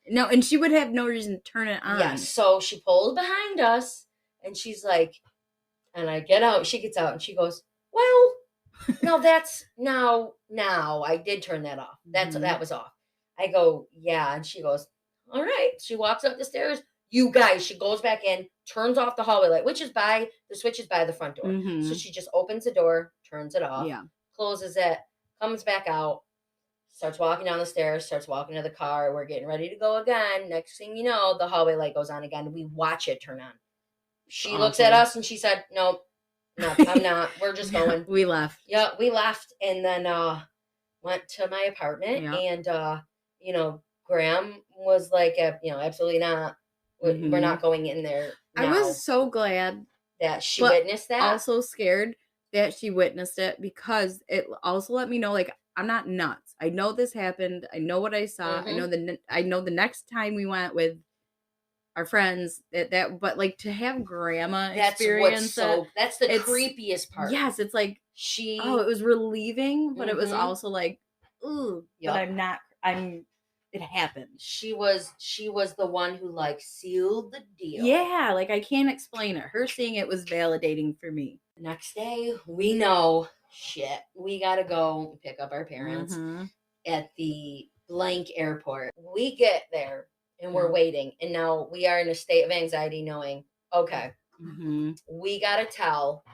[SPEAKER 2] No, and she would have no reason to turn it on.
[SPEAKER 1] Yes, so she pulls behind us, and she's like, and I get out, she gets out, and she goes, well, no, that's, now, I did turn that off. That was off. I go, yeah, and she goes, all right. She walks up the stairs. You guys, she goes back in, turns off the hallway light, the switch is by the front door. So she just opens the door, turns it off, closes it, comes back out, starts walking down the stairs, starts walking to the car. We're getting ready to go again. Next thing you know, the hallway light goes on again. We watch it turn on. She looks at us and she said, no, I'm not. We're just going.
[SPEAKER 2] We left.
[SPEAKER 1] Yeah, we left and then went to my apartment. And, Graham was like, absolutely not. We're not going in there now.
[SPEAKER 2] I was so glad
[SPEAKER 1] that she witnessed that.
[SPEAKER 2] Also scared that she witnessed it because it also let me know, I'm not nuts. I know this happened. I know what I saw. I know the next time we went with our friends but to have Grandma experience
[SPEAKER 1] that's the creepiest part.
[SPEAKER 2] Yes, it's it was relieving, but it was also ooh, but it happened.
[SPEAKER 1] She was the one who sealed the deal.
[SPEAKER 2] Yeah, I can't explain it. Her seeing it was validating for me.
[SPEAKER 1] The next day, we know, shit, we gotta go pick up our parents at the blank airport. We get there and we're waiting, and now we are in a state of anxiety knowing, okay, we gotta tell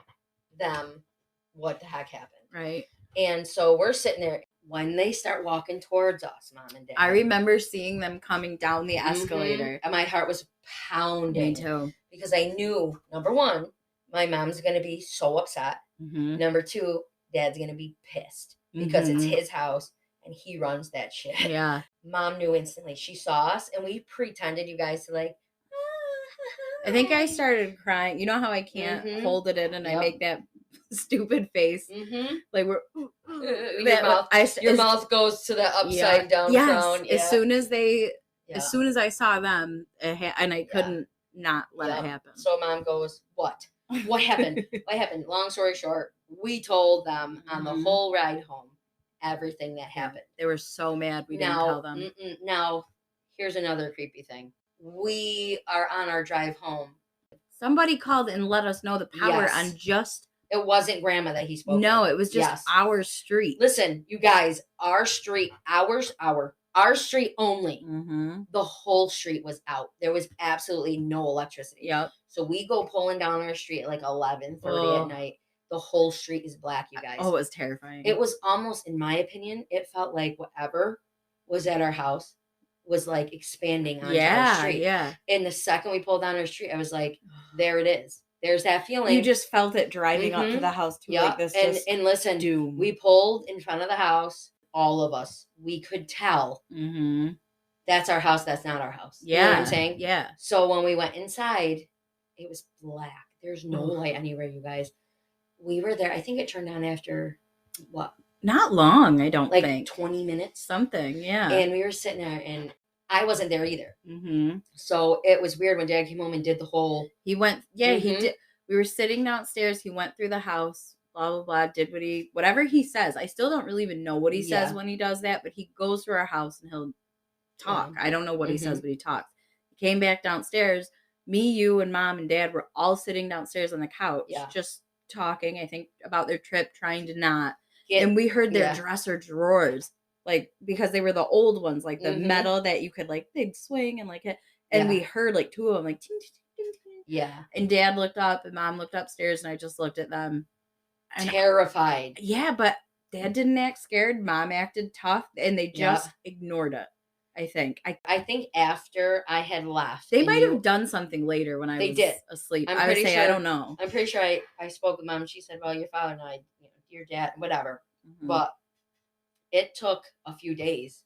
[SPEAKER 1] them what the heck happened.
[SPEAKER 2] Right.
[SPEAKER 1] And so we're sitting there. When they start walking towards us, Mom and Dad,
[SPEAKER 2] I remember seeing them coming down the escalator.
[SPEAKER 1] And my heart was pounding.
[SPEAKER 2] Me too.
[SPEAKER 1] Because I knew, number one, my mom's going to be so upset. Number two, Dad's going to be pissed because it's his house and he runs that shit.
[SPEAKER 2] Yeah.
[SPEAKER 1] Mom knew instantly. She saw us and we pretended, you guys, to
[SPEAKER 2] I think I started crying. You know how I can't hold it in and I make that stupid face. We're
[SPEAKER 1] your mouth goes to the upside down frown.
[SPEAKER 2] As soon as I saw them, and I couldn't not let it happen.
[SPEAKER 1] So Mom goes, what happened? What happened? Long story short, we told them on the whole ride home everything that happened.
[SPEAKER 2] They were so mad we didn't tell them.
[SPEAKER 1] Now here's another creepy thing. We are on our drive home.
[SPEAKER 2] Somebody called and let us know the power
[SPEAKER 1] Yes.
[SPEAKER 2] on just.
[SPEAKER 1] It wasn't Grandma that he spoke.
[SPEAKER 2] No,
[SPEAKER 1] with.
[SPEAKER 2] it was just our street.
[SPEAKER 1] Listen, you guys, our street, our street only.
[SPEAKER 2] Mm-hmm.
[SPEAKER 1] The whole street was out. There was absolutely no electricity.
[SPEAKER 2] Yep.
[SPEAKER 1] So we go pulling down our street at like 11:30 at night. The whole street is black, you guys.
[SPEAKER 2] Oh, it was terrifying.
[SPEAKER 1] It was almost, in my opinion, it felt like whatever was at our house was like expanding onto our street.
[SPEAKER 2] Yeah.
[SPEAKER 1] And the second we pulled down our street, I was like, there it is. There's that feeling.
[SPEAKER 2] You just felt it driving up to the house too.
[SPEAKER 1] Yeah.
[SPEAKER 2] Like this.
[SPEAKER 1] And listen,
[SPEAKER 2] doom.
[SPEAKER 1] We pulled in front of the house, all of us. We could tell that's our house, that's not our house.
[SPEAKER 2] Yeah.
[SPEAKER 1] You know what I'm saying?
[SPEAKER 2] Yeah.
[SPEAKER 1] So when we went inside, it was black. There's no light anywhere, you guys. We were there. I think it turned on after what?
[SPEAKER 2] Not long, I don't think.
[SPEAKER 1] Like 20 minutes.
[SPEAKER 2] Something, yeah.
[SPEAKER 1] And we were sitting there, and I wasn't there either. So it was weird when Dad came home and did the whole.
[SPEAKER 2] He went, he did. We were sitting downstairs. He went through the house, blah, blah, blah, did whatever he says. I still don't really even know what he says when he does that, but he goes through our house and he'll talk. I don't know what he says, but he talks. He came back downstairs. Me, you, and Mom and Dad were all sitting downstairs on the couch, just talking, I think, about their trip, trying to not. And we heard their dresser drawers, like, because they were the old ones, like the metal that you could, like, they'd swing and like it. And we heard like two of them, like, ting, ting, ting, ting. Yeah. And Dad looked up and Mom looked upstairs and I just looked at them.
[SPEAKER 1] Terrified.
[SPEAKER 2] Yeah, but Dad didn't act scared. Mom acted tough and they just ignored it. I think.
[SPEAKER 1] I think after I had left.
[SPEAKER 2] They might have done something later when I was asleep. I would say, I don't know.
[SPEAKER 1] I'm pretty sure I spoke with Mom and she said, well, your father died, your dad, whatever. But it took a few days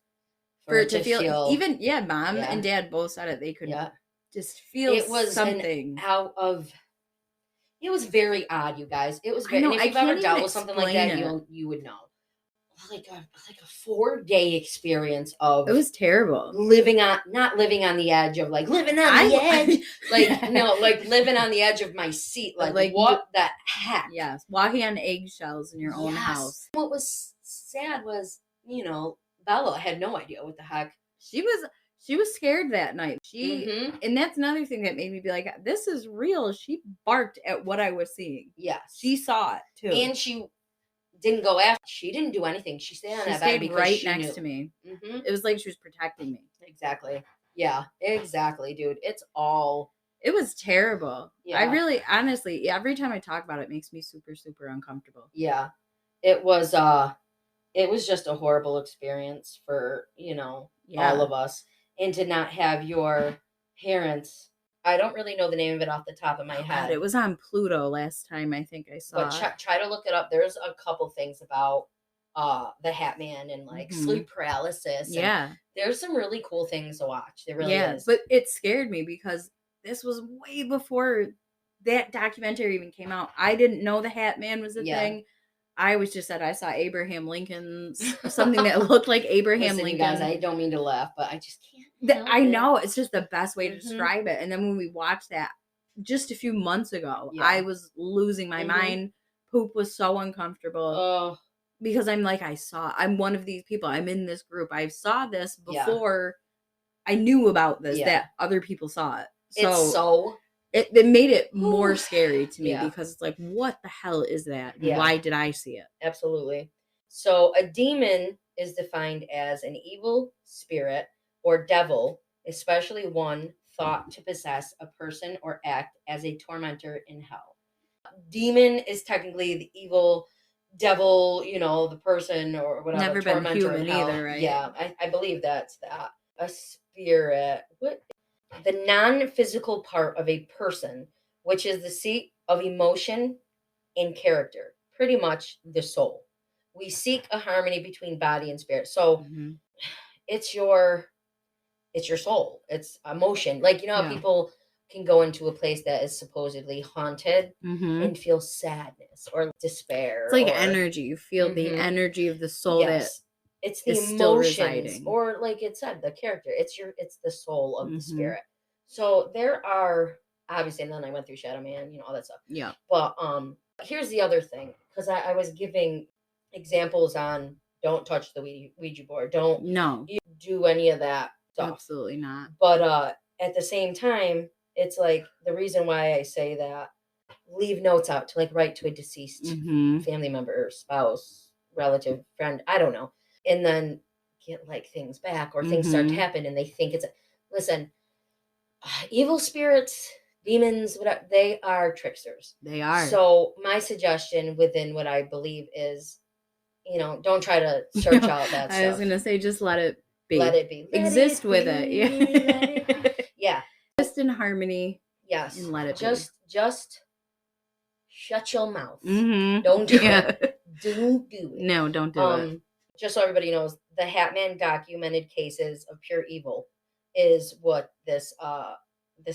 [SPEAKER 2] for it to feel even, Mom and Dad both said it. They could just feel it was something
[SPEAKER 1] it was very odd, you guys. It was very, and if you've ever dealt with something like that, you would know. Like a 4-day experience of
[SPEAKER 2] it was terrible.
[SPEAKER 1] Not living on the edge of like living on the edge. Like no, like living on the edge of my seat. Like what the heck?
[SPEAKER 2] Yes. Walking on eggshells in your own house.
[SPEAKER 1] What was sad was, Bella had no idea what the heck.
[SPEAKER 2] She was scared that night. And that's another thing that made me be like, this is real. She barked at what I was seeing.
[SPEAKER 1] Yes.
[SPEAKER 2] She saw it too.
[SPEAKER 1] And she didn't go after. She didn't do anything. She stayed on that bed because
[SPEAKER 2] right
[SPEAKER 1] she
[SPEAKER 2] next
[SPEAKER 1] knew.
[SPEAKER 2] to me. It was like she was protecting me.
[SPEAKER 1] Exactly. Yeah, exactly, dude. It
[SPEAKER 2] was terrible. Yeah. I really, honestly, every time I talk about it, it makes me super, super uncomfortable.
[SPEAKER 1] Yeah. It was just a horrible experience for, all of us. And to not have your parents, I don't really know the name of it off the top of my head.
[SPEAKER 2] God, it was on Pluto last time, I think I saw.
[SPEAKER 1] But try to look it up. There's a couple things about the Hat Man and like sleep paralysis.
[SPEAKER 2] Yeah.
[SPEAKER 1] There's some really cool things to watch. There really is.
[SPEAKER 2] But it scared me because this was way before that documentary even came out. I didn't know the Hat Man was a thing. I was just said I saw Abraham Lincoln's something that looked like Abraham Lincoln.
[SPEAKER 1] Guys, I don't mean to laugh, but I just can't.
[SPEAKER 2] I know it's just the best way to describe it. And then when we watched that just a few months ago, I was losing my mind. Poop was so uncomfortable because I'm like, I'm one of these people. I'm in this group. I saw this before I knew about this. That other people saw it. So It made it more scary to me because it's like, what the hell is that? Yeah. Why did I see it?
[SPEAKER 1] Absolutely. So a demon is defined as an evil spirit or devil, especially one thought to possess a person or act as a tormentor in hell. Demon is technically the evil devil, the person or whatever.
[SPEAKER 2] Never been human either, right?
[SPEAKER 1] Yeah, I believe that's that. A spirit. What? The non-physical part of a person, which is the seat of emotion and character, pretty much the soul. We seek a harmony between body and spirit. So it's your soul. It's emotion. Like, how people can go into a place that is supposedly haunted and feel sadness or despair.
[SPEAKER 2] It's like energy. You feel the energy of the soul that
[SPEAKER 1] it's the emotions, or like it said, the character. It's the soul of the spirit. So there are obviously, and then I went through Shadow Man, all that stuff. Yeah. But here's the other thing, because I was giving examples on don't touch the Ouija board, don't do any of that stuff.
[SPEAKER 2] Absolutely not.
[SPEAKER 1] But at the same time, it's like the reason why I say that, leave notes out to like write to a deceased family member, spouse, relative, friend, I don't know, and then get like things back, or things start to happen and they think it's listen, evil spirits, demons, whatever, they are tricksters.
[SPEAKER 2] They are.
[SPEAKER 1] So my suggestion within what I believe is, don't try to search out that stuff.
[SPEAKER 2] I was gonna say, just let it be.
[SPEAKER 1] Let it be.
[SPEAKER 2] Exist with it.
[SPEAKER 1] Yeah. Yeah.
[SPEAKER 2] Just in harmony.
[SPEAKER 1] Yes.
[SPEAKER 2] And let it
[SPEAKER 1] just shut your mouth.
[SPEAKER 2] Mm-hmm.
[SPEAKER 1] Don't do it. Don't do it.
[SPEAKER 2] No, don't do it.
[SPEAKER 1] Just so everybody knows, the Hatman documented cases of pure evil is what this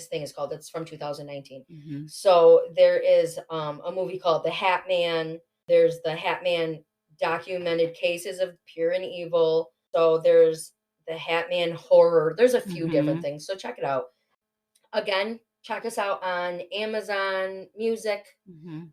[SPEAKER 1] thing is called. It's from 2019.
[SPEAKER 2] Mm-hmm.
[SPEAKER 1] So there is a movie called The Hatman. There's the Hatman documented cases of pure and evil. So there's the Hatman horror. There's a few different things. So check it out. Again, check us out on Amazon Music,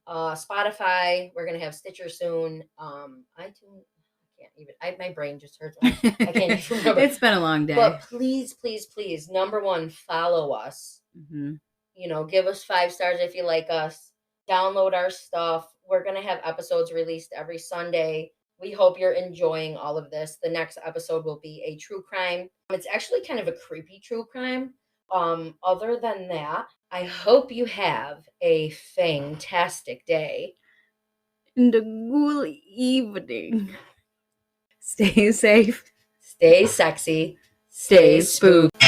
[SPEAKER 1] Spotify. We're gonna have Stitcher soon. iTunes. I can't even. My brain just hurts. I can't even remember.
[SPEAKER 2] It's been a long day.
[SPEAKER 1] But please, please, please, number one, follow us. Give us 5 stars if you like us. Download our stuff. We're gonna have episodes released every Sunday. We hope you're enjoying all of this. The next episode will be a true crime. It's actually kind of a creepy true crime. Other than that, I hope you have a fantastic day
[SPEAKER 2] and a cool evening. Stay safe,
[SPEAKER 1] stay sexy,
[SPEAKER 2] stay spooked.